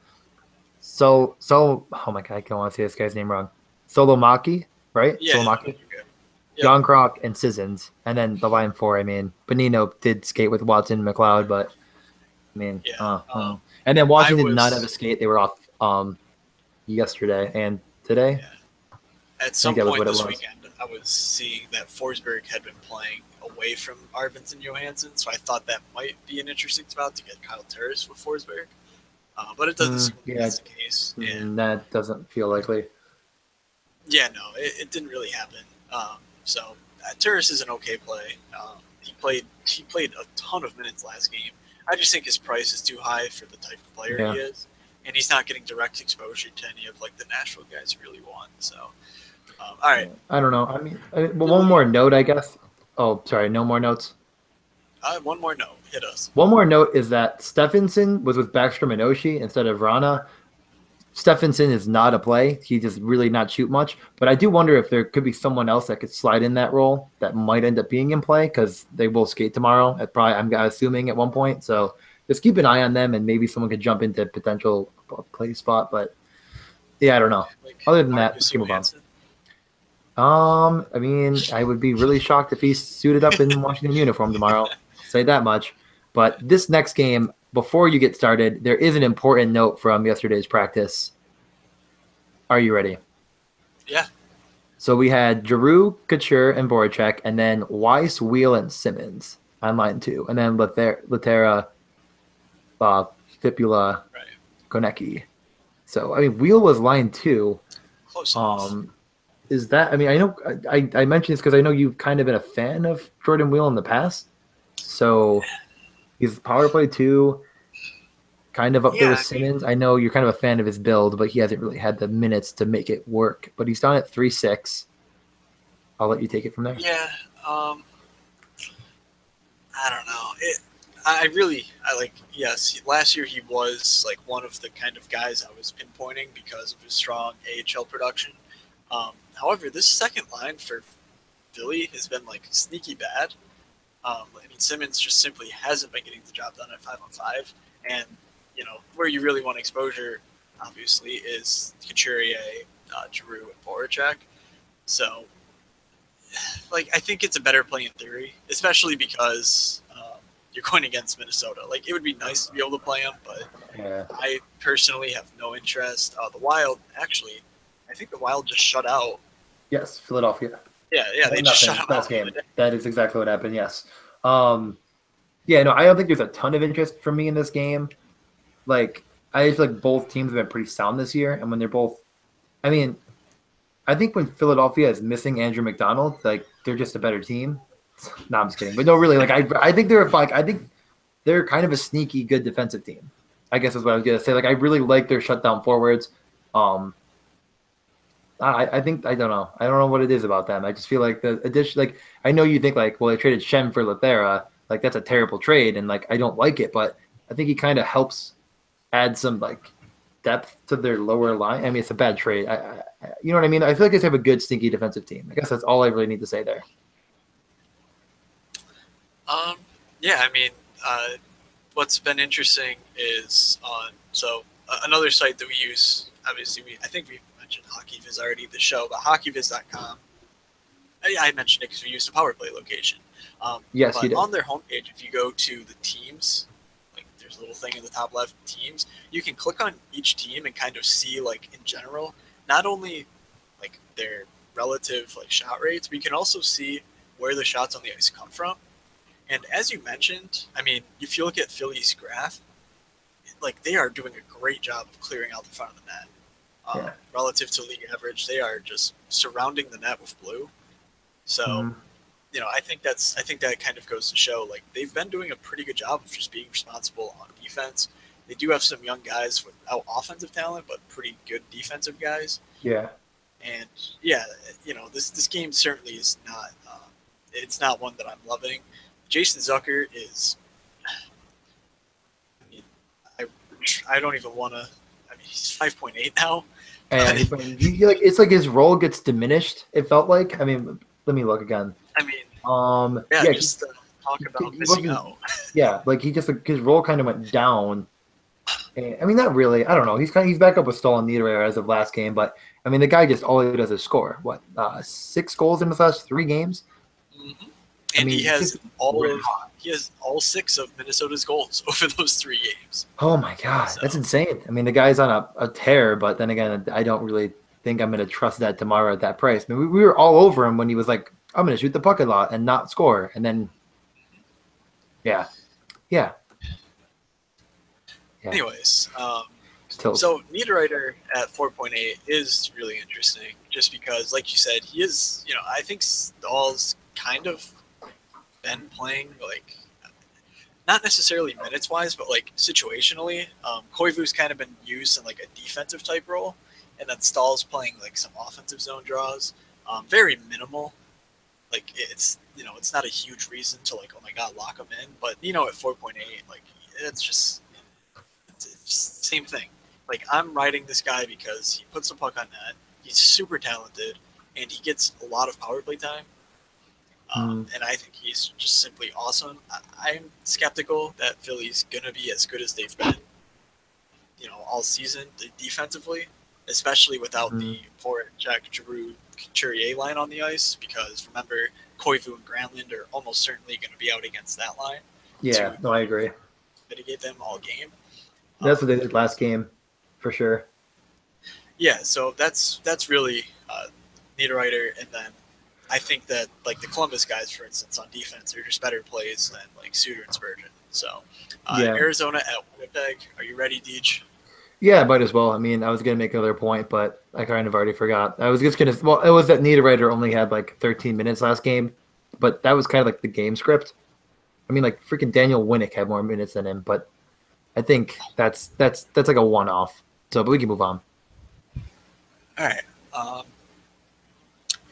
Speaker 1: Oh my God, I don't want to say this guy's name wrong. Solomaki, right?
Speaker 2: Yeah,
Speaker 1: Solomaki.
Speaker 2: Yep.
Speaker 1: John Croc and Sissons, and then the line four. I mean, Bonino did skate with Watson and McLeod, but I mean,
Speaker 2: Yeah.
Speaker 1: and then Washington did not have a
Speaker 2: was
Speaker 1: skate. They were off yesterday and today.
Speaker 2: yeah. At
Speaker 1: I
Speaker 2: some
Speaker 1: think that was
Speaker 2: point
Speaker 1: what it
Speaker 2: this
Speaker 1: was.
Speaker 2: weekend, I was seeing that Forsberg had been playing away from Arvidsson Johansson, so I thought that might be an interesting spot to get Kyle Turris with Forsberg. But it doesn't seem like
Speaker 1: Yeah.
Speaker 2: that's the case. And
Speaker 1: That doesn't feel likely.
Speaker 2: yeah, no, it didn't really happen. So Turris is an okay play. He played a ton of minutes last game. I just think his price is too high for the type of player
Speaker 1: Yeah.
Speaker 2: he is, and he's not getting direct exposure to any of like the Nashville guys who really want. So, all right,
Speaker 1: I don't know. I mean, but one more note, I guess. Oh, sorry, no more notes.
Speaker 2: one more note, hit us.
Speaker 1: One more note is that Stephenson was with Backstrom and Oshie instead of Rana. Stephenson is not a play. He does really not shoot much. But I do wonder if there could be someone else that could slide in that role that might end up being in play because they will skate tomorrow. I'm assuming at one point. So just keep an eye on them and maybe someone could jump into potential play spot. But yeah, I don't know.
Speaker 2: Like,
Speaker 1: Other than that,
Speaker 2: Marcus
Speaker 1: let's keep move on.
Speaker 2: Johansson.
Speaker 1: I mean, I would be really shocked if he's suited up in Washington uniform tomorrow. I'll say that much. But this next game, before you get started, there is an important note from yesterday's practice. Are you ready?
Speaker 2: Yeah.
Speaker 1: So we had Giroux, Couture, and Voracek, and then Weiss, Wheel, and Simmons on line 2. And then Laterra, Fipula,
Speaker 2: Right.
Speaker 1: Konecki. So, I mean, Wheel was line 2.
Speaker 2: Close enough.
Speaker 1: Is that? I mean, I know I mentioned this because I know you've kind of been a fan of Jordan Wheel in the past. So he's power play 2, kind of up there with Simmons. I know you're kind of a fan of his build, but he hasn't really had the minutes to make it work. But he's down at 3.6. I'll let you take it from there.
Speaker 2: Yeah. I don't know. I like. Yes, last year he was like one of the kind of guys I was pinpointing because of his strong AHL production. However, this second line for Philly has been like sneaky bad. I mean, Simmons just simply hasn't been getting the job done at 5-on-5, and where you really want exposure, obviously, is Couturier, Giroux, and Voracek. So, like, I think it's a better play in theory, especially because you're going against Minnesota. Like, it would be nice to be able to play them, but I personally have no interest. The Wild, actually, I think the Wild just shut out.
Speaker 1: Yes, Philadelphia.
Speaker 2: Yeah, they just shut out
Speaker 1: last game. That is exactly what happened. Yes. Yeah, no, I don't think there's a ton of interest from me in this game. Like, I feel like both teams have been pretty sound this year, and when they're both, I mean, I think when Philadelphia is missing Andrew McDonald, like they're just a better team. No, I'm just kidding, but no, really, like I think they're kind of a sneaky good defensive team. I guess is what I was gonna say. Like, I really like their shutdown forwards. I think I don't know what it is about them. I just feel like the addition, like I know you think like, well, they traded Shem for Laterra, like that's a terrible trade, and like I don't like it, but I think he kind of helps add some like depth to their lower line. I mean, it's a bad trade. You know what I mean? I feel like they have a good stinky defensive team. I guess that's all I really need to say there.
Speaker 2: Yeah, I mean, what's been interesting is another site that we use. Obviously, I think we mentioned HockeyViz already, the show, but HockeyViz.com. I mentioned it because we used the power play location.
Speaker 1: Yes,
Speaker 2: but
Speaker 1: you did.
Speaker 2: On their homepage, if you go to the teams, like there's a little thing in the top left, teams, you can click on each team and kind of see, like in general, not only like their relative like shot rates, but you can also see where the shots on the ice come from. And as you mentioned, I mean, if you look at Philly's graph, like they are doing a great job of clearing out the front of the net. Relative to league average, they are just surrounding the net with blue. So, I think that kind of goes to show like they've been doing a pretty good job of just being responsible on defense. They do have some young guys without offensive talent, but pretty good defensive guys.
Speaker 1: Yeah.
Speaker 2: And yeah, this game certainly is not. It's not one that I'm loving. Jason Zucker is. I mean, I don't even want to. I mean, he's 5.8 now.
Speaker 1: And it's like his role gets diminished. It felt like. I mean, let me look again.
Speaker 2: I mean, just talk about missing out.
Speaker 1: Yeah, like his role kind of went down. And, I mean, not really. I don't know. He's back up with Stolen Niederreiter as of last game, but I mean, the guy just all he does is score. What, 6 goals in the last 3 games?
Speaker 2: Mm-hmm.
Speaker 1: I
Speaker 2: And
Speaker 1: mean,
Speaker 2: he has
Speaker 1: red hot.
Speaker 2: all 6 of Minnesota's goals over those 3 games.
Speaker 1: Oh my god,
Speaker 2: So
Speaker 1: that's insane. I mean, the guy's on a tear, but then again, I don't really think I'm going to trust that tomorrow at that price. I mean, we were all over him when he was like, "I'm going to shoot the puck a lot and not score," and then yeah, yeah, yeah.
Speaker 2: anyways,
Speaker 1: Still,
Speaker 2: so Niederreiter at 4.8 is really interesting, just because, like you said, he is. I think Stahl's kind of been playing like not necessarily minutes wise, but like situationally. Koivu's kind of been used in like a defensive type role, and then Stahl's playing like some offensive zone draws. Very minimal. Like it's not a huge reason to like, oh my god, lock him in. But at 4.8, like it's just same thing. Like I'm riding this guy because he puts the puck on net. He's super talented, and he gets a lot of power play time. And I think he's just simply awesome. I'm skeptical that Philly's gonna be as good as they've been, all season defensively, especially without the Voracek, Giroux, Couturier line on the ice. Because remember, Koivu and Granlund are almost certainly going to be out against that line.
Speaker 1: yeah, no, I agree.
Speaker 2: Mitigate them all game.
Speaker 1: That's what they did last game, for sure.
Speaker 2: Yeah, so that's really Niederreiter, and then I think that like the Columbus guys, for instance, on defense, are just better plays than like Suter and Spurgeon. So
Speaker 1: Yeah.
Speaker 2: Arizona at Winnipeg. Are you ready, Deej?
Speaker 1: Yeah, might as well. I mean, I was gonna make another point, but I kind of already forgot. I was just gonna. Well, it was that Niederreiter only had like 13 minutes last game, but that was kind of like the game script. I mean, like freaking Daniel Winnick had more minutes than him, but I think that's like a one-off. So, but we can move on.
Speaker 2: All right.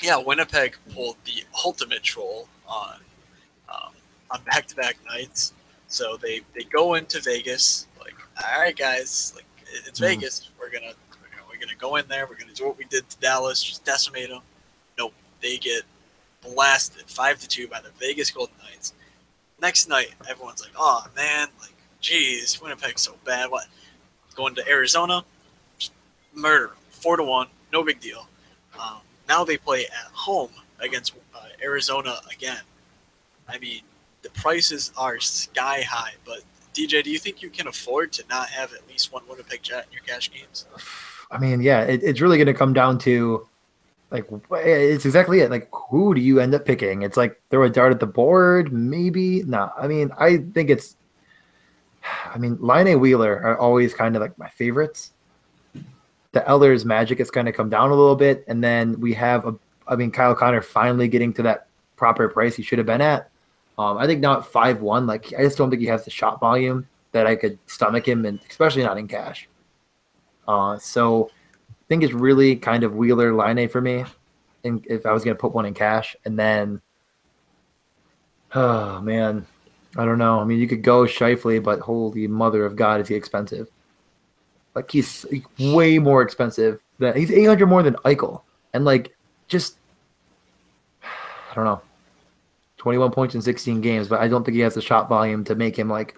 Speaker 2: Yeah, Winnipeg pulled the ultimate troll on back-to-back nights. So they go into Vegas like, all right, guys, like it's Vegas. We're gonna go in there. We're gonna do what we did to Dallas, just decimate them. Nope, they get blasted 5-2 by the Vegas Golden Knights. Next night, everyone's like, oh man, like, geez, Winnipeg's so bad. What? Going to Arizona, just murder them, 4-1, no big deal. Now they play at home against Arizona again. I mean, the prices are sky high, but DJ, do you think you can afford to not have at least one Winnipeg Jet in your cash games?
Speaker 1: I mean, yeah, it's really going to come down to like it's exactly it. Like, who do you end up picking? It's like throw a dart at the board, maybe. No, I mean, I think it's. I mean, Laine Wheeler are always kind of like my favorites. The Elders magic has kind of come down a little bit, and then we have Kyle Connor finally getting to that proper price he should have been at. I think now at 5-1, like I just don't think he has the shot volume that I could stomach him, and especially not in cash. So I think it's really kind of Wheeler Laine for me. And if I was going to put one in cash, and then, oh man, I don't know. I mean, you could go Scheifele, but holy mother of God, is he expensive? Like he's way more expensive than he's 800 more than Eichel, and like just I don't know, 21 points in 16 games, but I don't think he has the shot volume to make him like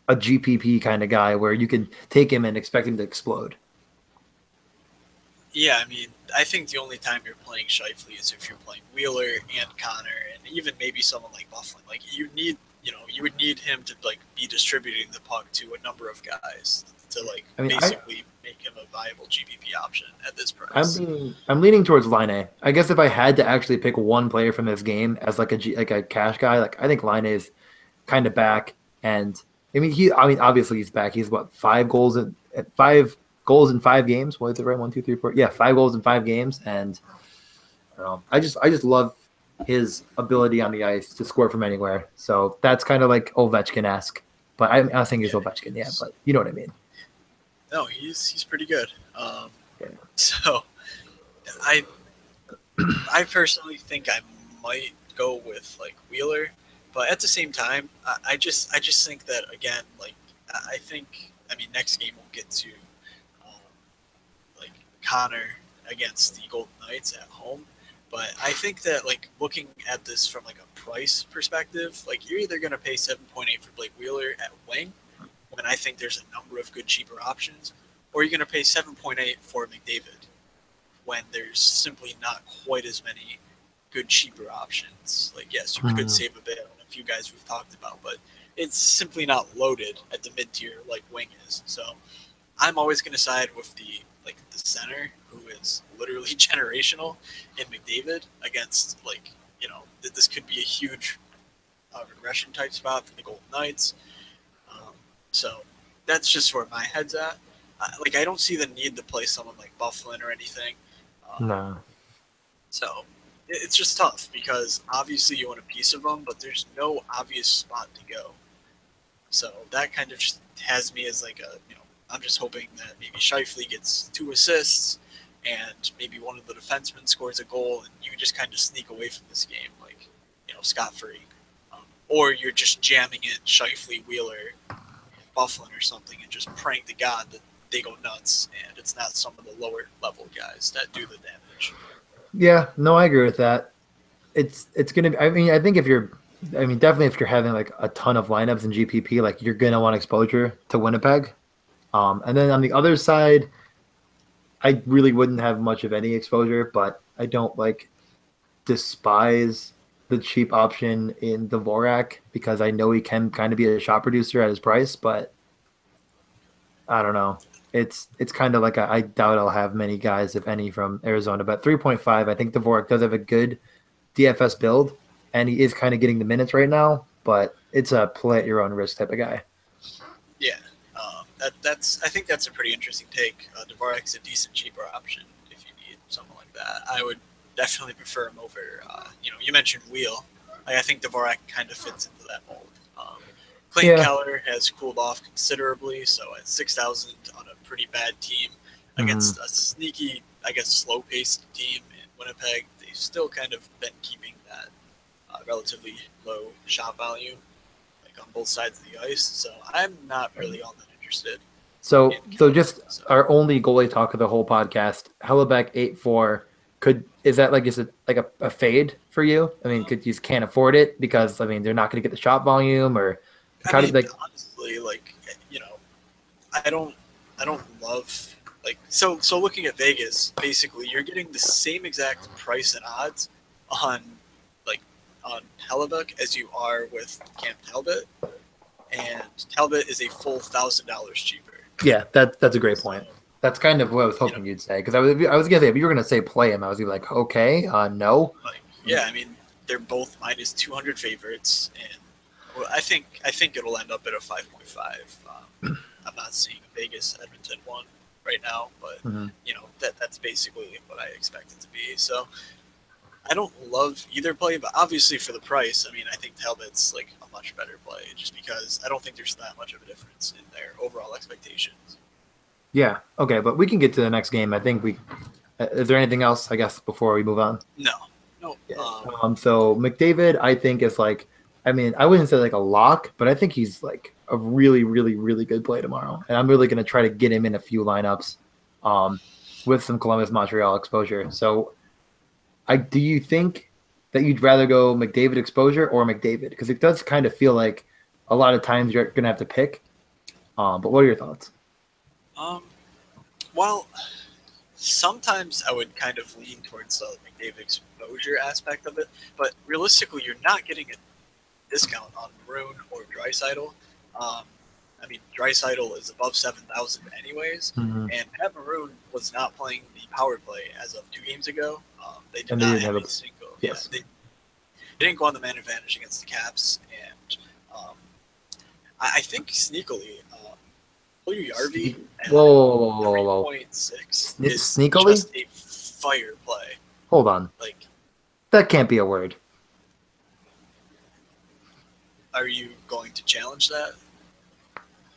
Speaker 1: a GPP kind of guy where you could take him and expect him to explode.
Speaker 2: Yeah, I mean, I think the only time you're playing Scheifele is if you're playing Wheeler and Connor, and even maybe someone like Bufflin. Like you would need him to like be distributing the puck to a number of guys to like basically make him a viable GPP option at this price.
Speaker 1: I'm leaning towards Laine. I guess if I had to actually pick one player from this game as like a cash guy, like I think Laine is kind of back, and I mean obviously he's back. He's what 5 goals in 5 games. What is it right? 1, 2, 3, 4. Yeah, 5 goals in 5 games, and I don't know. I just love his ability on the ice to score from anywhere. So that's kind of like Ovechkin-esque. But I think he's Ovechkin, yeah. But you know what I mean.
Speaker 2: No, he's pretty good.
Speaker 1: Yeah.
Speaker 2: So I personally think I might go with like Wheeler, but at the same time, I just think that again, like I mean next game we'll get to like Connor against the Golden Knights at home. But I think that like looking at this from like a price perspective, like you're either gonna pay 7.8 for Blake Wheeler at wing, when I think there's a number of good cheaper options, or you're gonna pay 7.8 for McDavid. when there's simply not quite as many good cheaper options. Like, yes, you could save a bit on a few guys we've talked about, but it's simply not loaded at the mid tier like wing is. So I'm always going to side with the center, who is literally generational in McDavid against, like, you know, this could be a huge regression type spot for the Golden Knights. So that's just where my head's at. I don't see the need to play someone like Bufflin or anything.
Speaker 1: No.
Speaker 2: So it's just tough because obviously you want a piece of them, but there's no obvious spot to go. So that kind of just has me as like a, you know, I'm just hoping that maybe Scheifele gets 2 assists and maybe one of the defensemen scores a goal and you just kind of sneak away from this game, like, you know, scot-free. Or you're just jamming in Scheifele, Wheeler, Bufflin or something and just praying to God that they go nuts and it's not some of the lower level guys that do the damage.
Speaker 1: Yeah, no, I agree with that. It's going to be, I mean, I think definitely if you're having like a ton of lineups in GPP, like you're going to want exposure to Winnipeg. And then on the other side, I really wouldn't have much of any exposure, but I don't like despise the cheap option in Dvorak because I know he can kind of be a shot producer at his price, but I don't know. It's kind of like I doubt I'll have many guys, if any, from Arizona. But 3.5, I think Dvorak does have a good DFS build, and he is kind of getting the minutes right now, but it's a play at your own risk type of guy.
Speaker 2: Yeah. I think that's a pretty interesting take. Dvorak's a decent, cheaper option if you need something like that. I would definitely prefer him over, you mentioned Wheel. I think Dvorak kind of fits into that mold. Clayton Keller has cooled off considerably, so at 6,000 on a pretty bad team against a sneaky, I guess, slow-paced team in Winnipeg, they've still kind of been keeping that relatively low shot value, like on both sides of the ice. So I'm not really all that interested.
Speaker 1: So just our only goalie talk of the whole podcast, Hellebuck 8.4. Is that like a fade for you? I mean, you just can't afford it because, I mean, they're not going to get the shot volume, or
Speaker 2: honestly, I don't love, so looking at Vegas, basically you're getting the same exact price and odds on Hellebuck as you are with Cam Talbot, and Talbot is a full $1,000 cheaper.
Speaker 1: Yeah, that's a great point. That's kind of what I was hoping you'd say, because I was gonna say if you were gonna say play him, I was gonna be like, okay, no.
Speaker 2: I mean, they're both minus 200 favorites, and I think it'll end up at a 5.5. I'm not seeing a Vegas Edmonton one right now, but that's basically what I expect it to be. So I don't love either play, but obviously for the price, I mean, I think Talbot's like a much better play, just because I don't think there's that much of a difference in their overall expectations.
Speaker 1: Yeah. Okay, but we can get to the next game. I think is there anything else, I guess, before we move on?
Speaker 2: No.
Speaker 1: Yeah. So McDavid, I think, is like, I mean, I wouldn't say like a lock, but I think he's like a really, really, really good play tomorrow. And I'm really going to try to get him in a few lineups with some Columbus Montreal exposure. So do you think that you'd rather go McDavid exposure or McDavid? Because it does kind of feel like a lot of times you're going to have to pick. But what are your thoughts?
Speaker 2: Well, sometimes I would kind of lean towards the McDavid exposure aspect of it, but realistically, you're not getting a discount on Maroon or Draisaitl. I mean, Draisaitl is above 7,000 anyways, and Pat Maroon was not playing the power play as of 2 games ago. They did not have a single.
Speaker 1: Yes.
Speaker 2: They didn't go on the man advantage against the Caps, and I think sneakily, WRV at 3.6 is
Speaker 1: sneakily?
Speaker 2: just a fire play.
Speaker 1: Hold on. That can't be a word.
Speaker 2: Are you going to challenge that?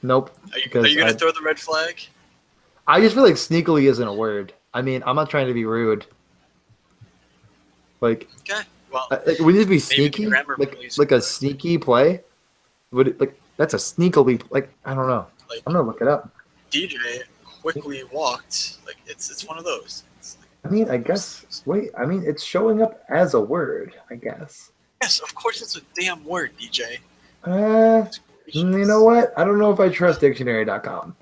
Speaker 1: Nope.
Speaker 2: Are you going to throw the red flag?
Speaker 1: I just feel like sneakily isn't a word. I mean, I'm not trying to be rude.
Speaker 2: Okay. Well,
Speaker 1: would it be sneaky? Like a sneaky play? Would it that's a sneakily, I don't know. I'm gonna look it up.
Speaker 2: DJ quickly walked. It's one of those.
Speaker 1: I mean, I guess. Wait, I mean, it's showing up as a word, I guess.
Speaker 2: Yes, of course it's a damn word, DJ.
Speaker 1: You know what? I don't know if I trust dictionary.com.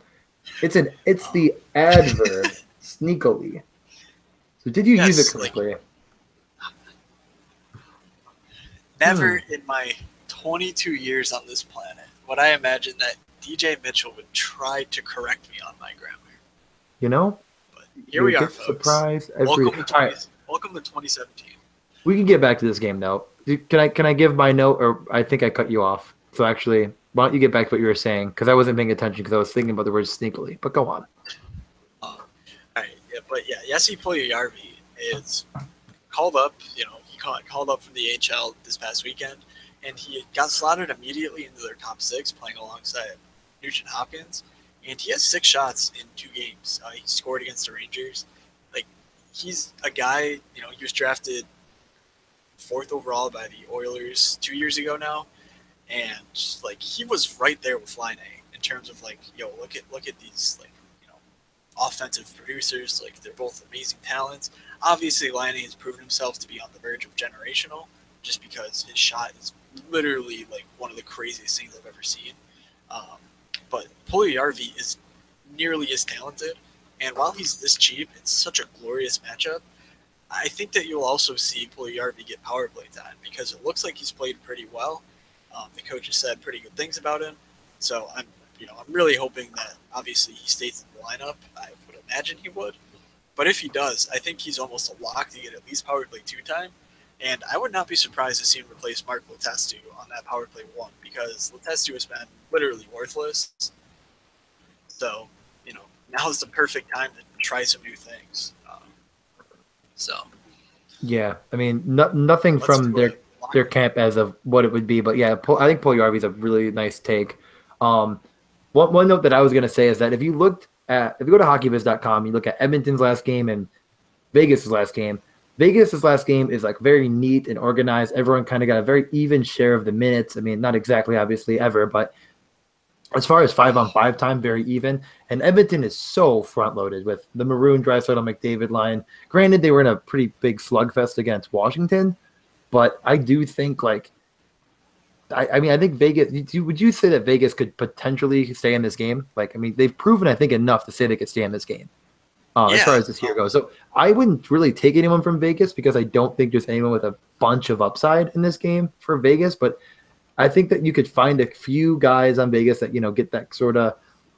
Speaker 1: It's the adverb sneakily. So Did you use it
Speaker 2: Yes, like
Speaker 1: correctly?
Speaker 2: never in my 22 years on this planet would I imagine that DJ Mitchell would try to correct me on my grammar.
Speaker 1: You know,
Speaker 2: But here
Speaker 1: you'll
Speaker 2: we are,
Speaker 1: get
Speaker 2: folks.
Speaker 1: surprised every.
Speaker 2: Welcome to
Speaker 1: All
Speaker 2: 20.
Speaker 1: right,
Speaker 2: Welcome to 2017.
Speaker 1: we can get back to this game though. Can I give my note, or I think I cut you off. So actually, why don't you get back to what you were saying? Because I wasn't paying attention because I was thinking about the word sneakily. But go on.
Speaker 2: All right, yeah, but yeah, Jesse Puljujärvi is called up. He called up from the AHL this past weekend, and he got slotted immediately into their top six, playing alongside Nugent Hopkins. And he has 6 shots in 2 games. He scored against the Rangers. Like, he's a guy. He was drafted 4th overall by the Oilers 2 years ago now, and like he was right there with Line in terms of like, look at these like offensive producers. Like, they're both amazing talents. Obviously, Line has proven himself to be on the verge of generational, just because his shot is literally like one of the craziest things I've ever seen. But Puljujärvi is nearly as talented, and while he's this cheap, it's such a glorious matchup. I think that you'll also see Puljujärvi get power play time because it looks like he's played pretty well. The coach has said pretty good things about him, so I'm really hoping that obviously he stays in the lineup. I would imagine he would, but if he does, I think he's almost a lock to get at least power play 2 time. And I would not be surprised to see him replace Mark Letestu on that power play 1 because Letestu has been literally worthless. So, now is the perfect time to try some new things. So
Speaker 1: Yeah, I mean, nothing
Speaker 2: let's
Speaker 1: from
Speaker 2: do it.
Speaker 1: their camp as of what it would be, but yeah, I think Puljujärvi is a really nice take. One note that I was gonna say is that if you go to hockeyviz.com, you look at Edmonton's last game and Vegas' last game. Vegas' last game is like very neat and organized. Everyone kind of got a very even share of the minutes. I mean, not exactly, obviously, ever, but as far as 5-on-5 time, very even. And Edmonton is so front loaded with the Maroon, Draisaitl, McDavid line. Granted, they were in a pretty big slugfest against Washington, but I do think I think Vegas. Would you say that Vegas could potentially stay in this game? Like, I mean, they've proven I think enough to say they could stay in this game. As far
Speaker 2: Yeah.
Speaker 1: as this year goes, so I wouldn't really take anyone from Vegas because I don't think there's anyone with a bunch of upside in this game for Vegas, but I think that you could find a few guys on Vegas that get that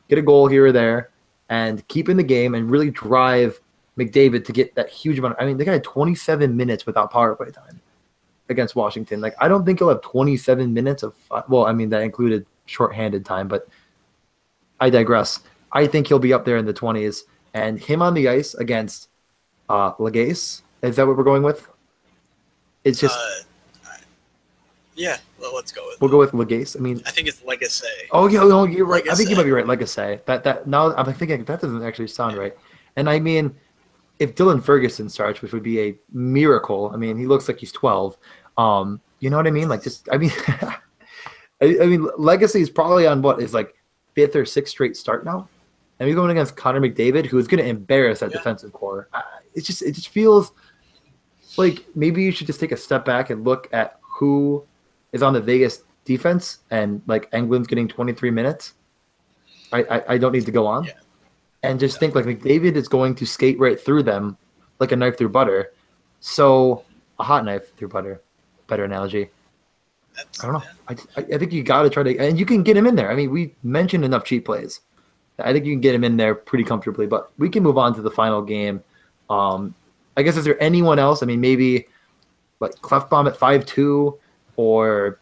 Speaker 1: get a goal here or there and keep in the game and really drive McDavid to get that huge amount. I mean, they got 27 minutes without power play time against Washington. Like, I don't think he'll have 27 minutes of well, I mean that included shorthanded time, but I digress. I think he'll be up there in the 20s, and him on the ice against Legace. Is that what we're going with? It's just.
Speaker 2: Yeah, well, let's go with
Speaker 1: We'll go with Legace. I mean,
Speaker 2: I think it's Legacy.
Speaker 1: oh yeah, no, you're right. I think you
Speaker 2: Legacy.
Speaker 1: might be right. Legacy. That now I'm thinking that doesn't actually sound right. And I mean, if Dylan Ferguson starts, which would be a miracle. I mean, he looks like he's 12. You know what I mean? Like, just I mean, I mean, Legacy is probably on what is like 5th or 6th straight start now, and he's going against Connor McDavid, who is going to embarrass that defensive core. It just feels like maybe you should just take a step back and look at who is on the Vegas defense, and like England's getting 23 minutes. I don't need to go on.
Speaker 2: Yeah.
Speaker 1: And just think like McDavid is going to skate right through them like a knife through butter. So a hot knife through butter, better analogy. I don't know. I think you got to try to, and you can get him in there. I mean, we mentioned enough cheap plays. I think you can get him in there pretty comfortably, but we can move on to the final game. I guess, is there anyone else? I mean, maybe like Clefbaum at 5'2", or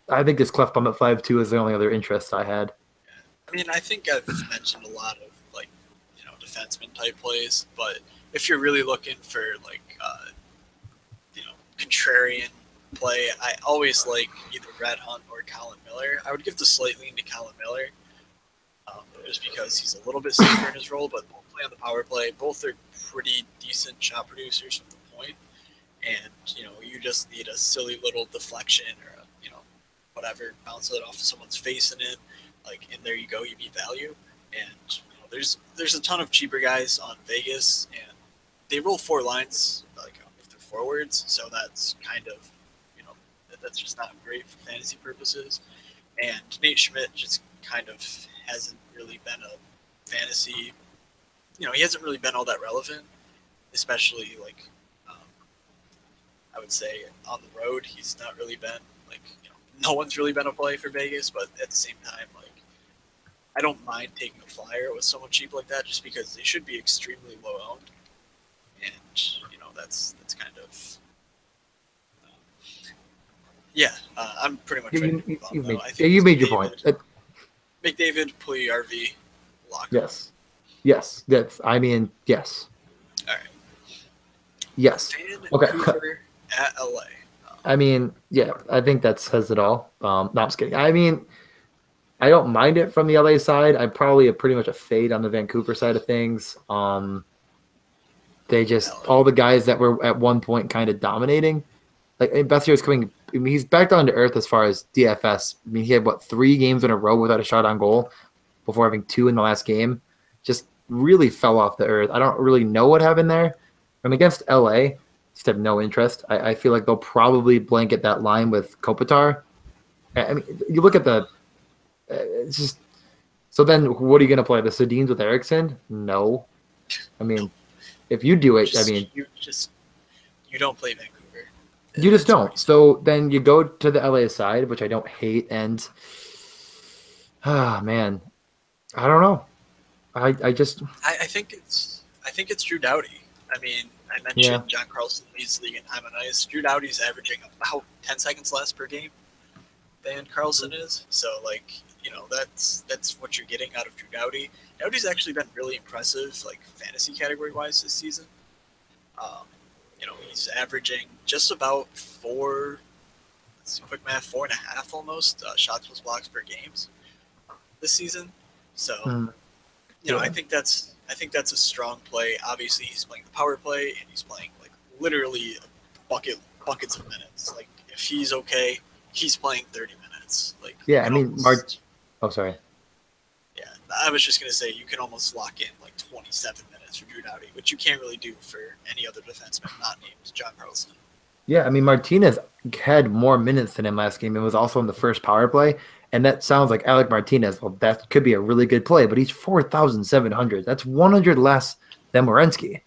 Speaker 1: I think this Clefbaum at 5'2" is the only other interest I had.
Speaker 2: I mean, I think I've mentioned a lot of like defenseman type plays, but if you're really looking for like contrarian play, I always like either Brad Hunt or Colin Miller. I would give the slight lean to Colin Miller, just because he's a little bit safer in his role, but both play on the power play. Both are pretty decent shot producers from the point, and you just need a silly little deflection or whatever, bounce it off of someone's face and in. Like, and there you go, you need value. And there's a ton of cheaper guys on Vegas, and they roll 4 lines like if they're forwards, so that's kind of that's just not great for fantasy purposes. And Nate Schmidt just kind of hasn't really been a fantasy. He hasn't really been all that relevant. especially like I would say on the road, he's not really been like no one's really been a play for Vegas, but at the same time, like I don't mind taking a flyer with someone cheap like that, just because they should be extremely low owned, and that's kind of yeah. I'm pretty much ready to move on.
Speaker 1: You made your point.
Speaker 2: McDavid, Puljujarvi, lock.
Speaker 1: Yes, yes. I mean, yes.
Speaker 2: All right.
Speaker 1: Yes.
Speaker 2: Vancouver at LA.
Speaker 1: I mean, yeah, I think that says it all. No, I'm just kidding. I mean, I don't mind it from the LA side. I'm probably pretty much a fade on the Vancouver side of things. They just all the guys that were at one point kind of dominating. Like Bethier's coming. I mean, he's back down to earth as far as DFS. I mean, he had 3 games in a row without a shot on goal before having 2 in the last game. Just really fell off the earth. I don't really know what happened there. I'm against LA. Just have no interest. I feel like they'll probably blanket that line with Kopitar. I mean, you look at the. It's just. So then, what are you going to play? The Sedins with Eriksson? No. I mean, if you do it,
Speaker 2: you don't play Vancouver.
Speaker 1: You just don't. So then you go to the LA side, which I don't hate, and man, I don't know. I
Speaker 2: think it's Drew Doughty. I mean, I mentioned John Carlson leads the league in time on ice. Drew Doughty's averaging about 10 seconds less per game than Carlson is. So that's what you're getting out of Drew Doughty. Doughty's actually been really impressive, like fantasy category wise this season. He's averaging just about 4. Let's do quick math, 4.5 almost shots plus blocks per games this season. So, I think that's a strong play. Obviously, he's playing the power play, and he's playing like literally buckets of minutes. Like if he's okay, he's playing 30 minutes. Like
Speaker 1: I mean, sorry.
Speaker 2: Yeah, I was just gonna say you can almost lock in like 27 minutes for Drew Doughty, which you can't really do for any other defenseman not named John Carlson.
Speaker 1: Yeah, I mean Martinez had more minutes than him last game. It was also in the first power play, and that sounds like Alec Martinez. Well, that could be a really good play, but he's 4,700. That's 100 less than Werenski.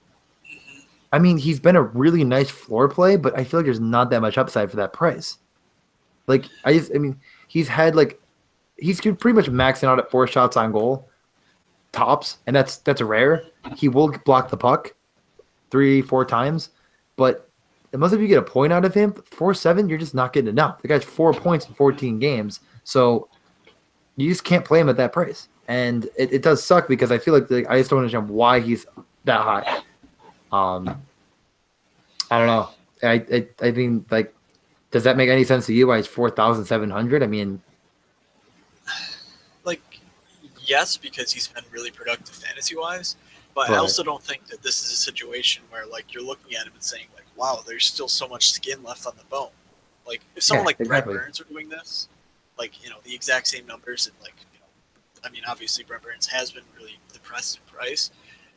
Speaker 1: Mm-hmm. I mean, he's been a really nice floor play, but I feel like there's not that much upside for that price. Like I mean, he's pretty much maxing out at 4 shots on goal, tops, and that's rare. He will block the puck 3-4 times, but unless if you get a point out of him, 4-7, you're just not getting enough. The guy's 4 points in 14 games, so you just can't play him at that price. And it does suck because I feel like I just don't understand why he's that high. I don't know. I mean, like, does that make any sense to you? Why he's 4,700? I mean,
Speaker 2: like, yes, because he's been really productive fantasy-wise, but I also don't think that this is a situation where, like, you're looking at him and saying, like, wow, there's still so much skin left on the bone. Like, if someone Brent Burns are doing this, like, the exact same numbers and, like, I mean, obviously Brent Burns has been really depressed in price.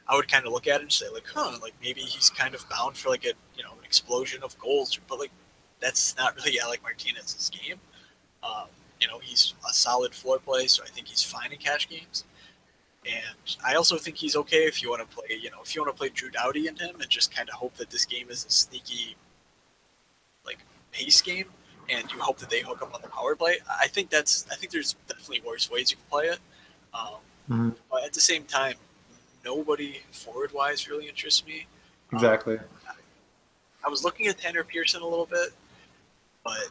Speaker 2: I would kind of look at it and say, like, like, maybe he's kind of bound for, like, an explosion of goals. But, like, that's not really Alec Martinez's game. He's a solid floor play, so I think he's fine in cash games. And I also think he's okay if you want to play, if you want to play Drew Doughty in him and just kind of hope that this game is a sneaky, like, pace game, and you hope that they hook up on the power play. I think there's definitely worse ways you can play it. But at the same time, nobody forward-wise really interests me.
Speaker 1: Exactly.
Speaker 2: I was looking at Tanner Pearson a little bit, but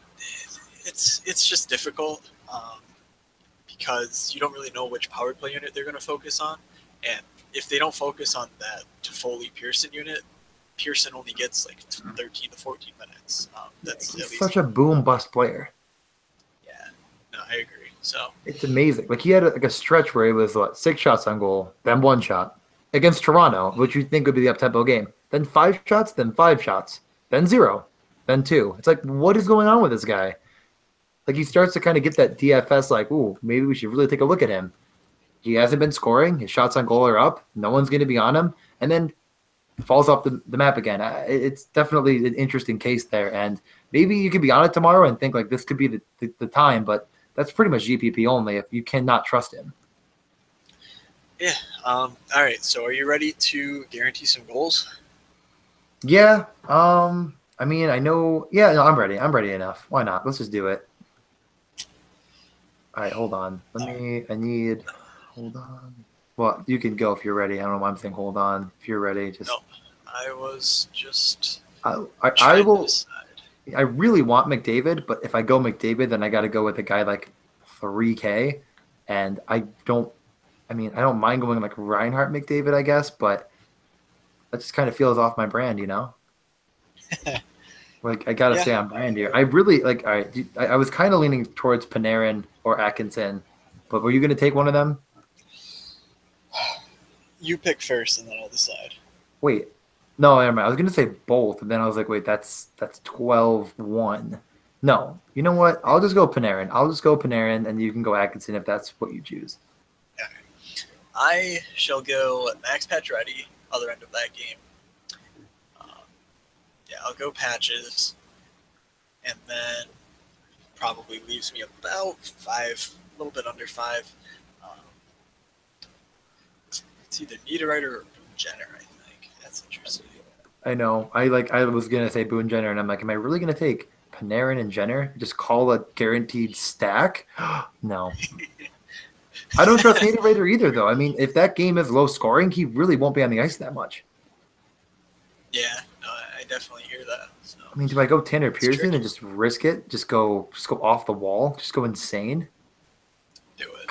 Speaker 2: it's just difficult because you don't really know which power play unit they're going to focus on. And if they don't focus on that Toffoli Pearson unit, Pearson only gets like 13 to 14 minutes. He's
Speaker 1: such a boom bust player.
Speaker 2: Yeah, no, I agree. So
Speaker 1: it's amazing. Like he had a stretch where he was 6 shots on goal, then 1 shot against Toronto, which you think would be the up-tempo game. Then 5 shots, then 5 shots, then 0, then 2. It's like, what is going on with this guy? Like he starts to kind of get that DFS. Like, ooh, maybe we should really take a look at him. He hasn't been scoring. His shots on goal are up. No one's going to be on him, and then falls off the map again. It's definitely an interesting case there, and maybe you could be on it tomorrow and think like this could be the time, but that's pretty much GPP only if you cannot trust him.
Speaker 2: Yeah. All right. So are you ready to guarantee some goals?
Speaker 1: Yeah. I mean, I know. Yeah, no, I'm ready. I'm ready enough. Why not? Let's just do it. All right, hold on. I need. Hold on. Well, you can go if you're ready. I don't know why I'm saying hold on. If you're ready, just.
Speaker 2: No, I was just
Speaker 1: I
Speaker 2: trying to
Speaker 1: will.
Speaker 2: decide.
Speaker 1: I really want McDavid, but if I go McDavid, then I got to go with a guy like 3K, and I don't. I mean, I don't mind going like Reinhardt McDavid, I guess, but that just kind of feels off my brand, you know. Like I gotta
Speaker 2: Yeah,
Speaker 1: stay on brand here. I really like. All right, I was kind of leaning towards Panarin or Atkinson, but were you gonna take one of them?
Speaker 2: you pick first, and then I'll decide.
Speaker 1: Wait, no, never mind. I was gonna say both, and then I was like, wait, that's 12-1. No, you know what? I'll just go Panarin. I'll just go Panarin, and you can go Atkinson if that's what you choose.
Speaker 2: I shall go Max Pacioretty, other end of that game. Um, yeah, I'll go Patches, and then probably leaves me about 5, a little bit under 5. Um, it's either Niederreiter or Jenner, I think. That's interesting.
Speaker 1: I know. I was gonna say Boone Jenner, and I'm like, am I really gonna take Panarin and Jenner? Just call a guaranteed stack? No. I don't trust Niederreiter either, though. I mean, if that game is low scoring, he really won't be on the ice that much.
Speaker 2: Yeah, no, I definitely hear that. So
Speaker 1: I mean, do I go Tanner
Speaker 2: it's
Speaker 1: Pearson
Speaker 2: tricky.
Speaker 1: and just risk it? Just go off the wall? Just go insane?
Speaker 2: Do it.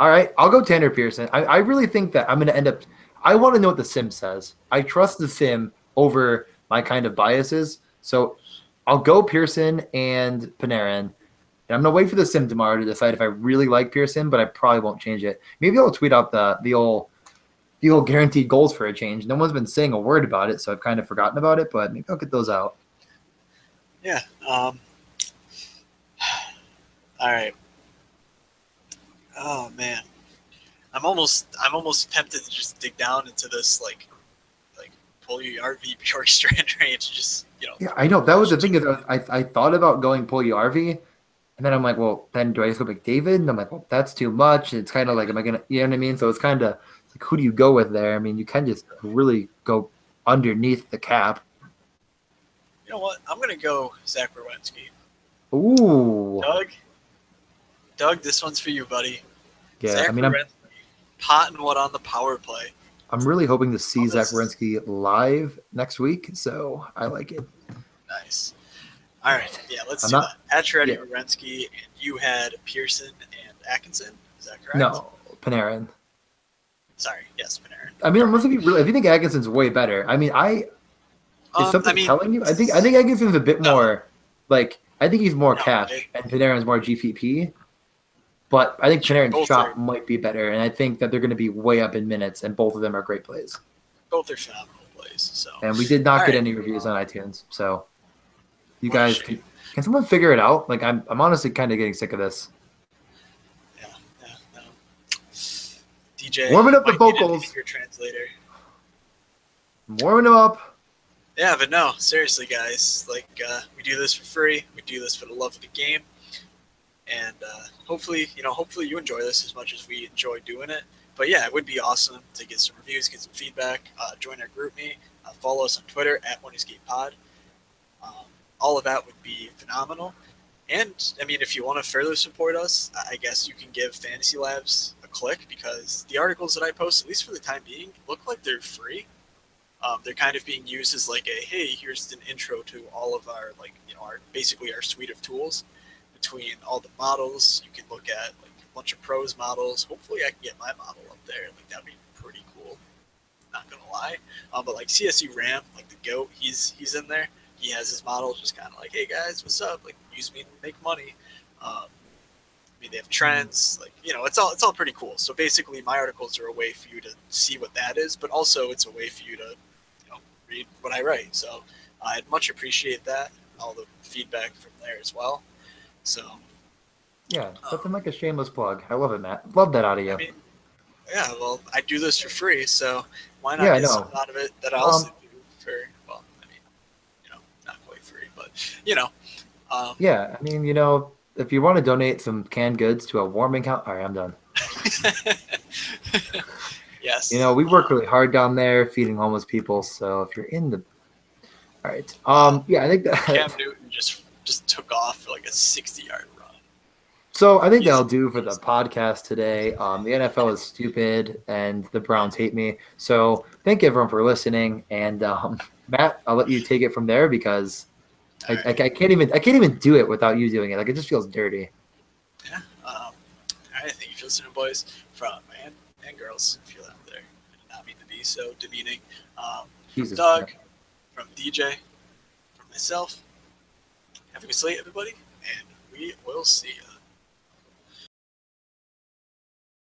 Speaker 1: All right, I'll go Tanner Pearson. I really think that I'm going to end up. I want to know what the sim says. I trust the sim over my kind of biases. So I'll go Pearson and Panarin. And I'm going to wait for the sim tomorrow to decide if I really like Pearson, but I probably won't change it. Maybe I'll tweet out the old guaranteed goals for a change. No one's been saying a word about it, so I've kind of forgotten about it, but maybe I'll get those out.
Speaker 2: Yeah. All right. Oh man, I'm almost tempted to just dig down into this like pull your RV Bjork Strand range. Just
Speaker 1: Yeah, I
Speaker 2: throw
Speaker 1: know.
Speaker 2: in
Speaker 1: That was the
Speaker 2: questions.
Speaker 1: thing is I thought about going Puljujärvi, and then I'm like, well, then do I just go McDavid? And I'm like, well, that's too much. It's kind of like, am I gonna, you know what I mean? So it's kind of like, who do you go with there? I mean, you can just really go underneath the cap.
Speaker 2: You know what? I'm gonna go Zach Werenski.
Speaker 1: Ooh,
Speaker 2: Doug, this one's for you, buddy.
Speaker 1: yeah. I
Speaker 2: Zach
Speaker 1: mean, I'm
Speaker 2: Werenski, potting what on the power play.
Speaker 1: I'm really hoping to see
Speaker 2: Oh,
Speaker 1: Zach
Speaker 2: this
Speaker 1: Werenski live next week, so I like it.
Speaker 2: nice. All right, yeah, let's
Speaker 1: I'm
Speaker 2: do
Speaker 1: not.
Speaker 2: that. Pacioretty,
Speaker 1: Yeah,
Speaker 2: Werenski, and you had Pearson and Atkinson. Is that correct?
Speaker 1: no, Panarin.
Speaker 2: Sorry, yes, Panarin.
Speaker 1: I mean,
Speaker 2: Perfect.
Speaker 1: if you think Atkinson's way better, I mean, is
Speaker 2: I
Speaker 1: something
Speaker 2: mean,
Speaker 1: telling you? I think Atkinson's a bit
Speaker 2: no,
Speaker 1: more like I think he's more
Speaker 2: no.
Speaker 1: cash and Panarin's more GPP. But I think Panarin's
Speaker 2: Both are
Speaker 1: shot might be better, and I think that they're going to be way up in minutes, and both of them are great plays.
Speaker 2: both are phenomenal plays. So,
Speaker 1: And we did
Speaker 2: all
Speaker 1: not get
Speaker 2: right,
Speaker 1: any reviews on iTunes, so you
Speaker 2: what a
Speaker 1: guys
Speaker 2: shame.
Speaker 1: can someone figure it out? Like I'm honestly kind of getting sick of this.
Speaker 2: Yeah, yeah, no. DJ
Speaker 1: Warming up the
Speaker 2: might need an
Speaker 1: vocals,
Speaker 2: anger translator.
Speaker 1: warming them up.
Speaker 2: Yeah, but no, seriously, guys. We do this for free. We do this for the love of the game, and hopefully you enjoy this as much as we enjoy doing it. But yeah, it would be awesome to get some reviews, get some feedback. Join our group me. Follow us on Twitter at OneEscapePod. Um, all of that would be phenomenal. And I mean, if you want to further support us, I guess you can give Fantasy Labs a click because the articles that I post, at least for the time being, look like they're free. They're kind of being used as like a hey, here's an intro to all of our basically our suite of tools. Between all the models, you can look at like a bunch of pros models. Hopefully, I can get my model up there. Like that'd be pretty cool. Not gonna lie, but like CSU Ram, like the goat, he's in there. He has his model, just kind of like, hey guys, what's up? Like use me to make money. I mean, they have trends, like it's all pretty cool. So basically, my articles are a way for you to see what that is, but also it's a way for you to read what I write. So I'd much appreciate that, all the feedback from there as well. So
Speaker 1: Yeah, something like a shameless plug. I love it, Matt. Love that out of
Speaker 2: I
Speaker 1: you.
Speaker 2: mean, yeah, well, I do this for free, so why
Speaker 1: Yeah,
Speaker 2: not
Speaker 1: I
Speaker 2: get
Speaker 1: know.
Speaker 2: something out of it that I also
Speaker 1: Um,
Speaker 2: do for, well, I mean, not quite free, but um,
Speaker 1: yeah, I mean, if you want to donate some canned goods to a warming house, all right, I'm done.
Speaker 2: yes,
Speaker 1: We work really hard down there feeding homeless people. So if you're in the All right. Yeah, I think that.
Speaker 2: Cam Newton just took off for like a 60-yard run.
Speaker 1: So I think that'll do for the podcast today. The NFL is stupid, and the Browns hate me. So thank everyone for listening. And Matt, I'll let you take it from there because I can't even do it without you doing it. Like it just feels dirty.
Speaker 2: Yeah. All right. Thank you for listening, boys, from and girls, if you're out there. I did not mean to be so demeaning. From
Speaker 1: Jesus.
Speaker 2: Doug, from DJ, from myself. Have a good slate, everybody, and we will see you.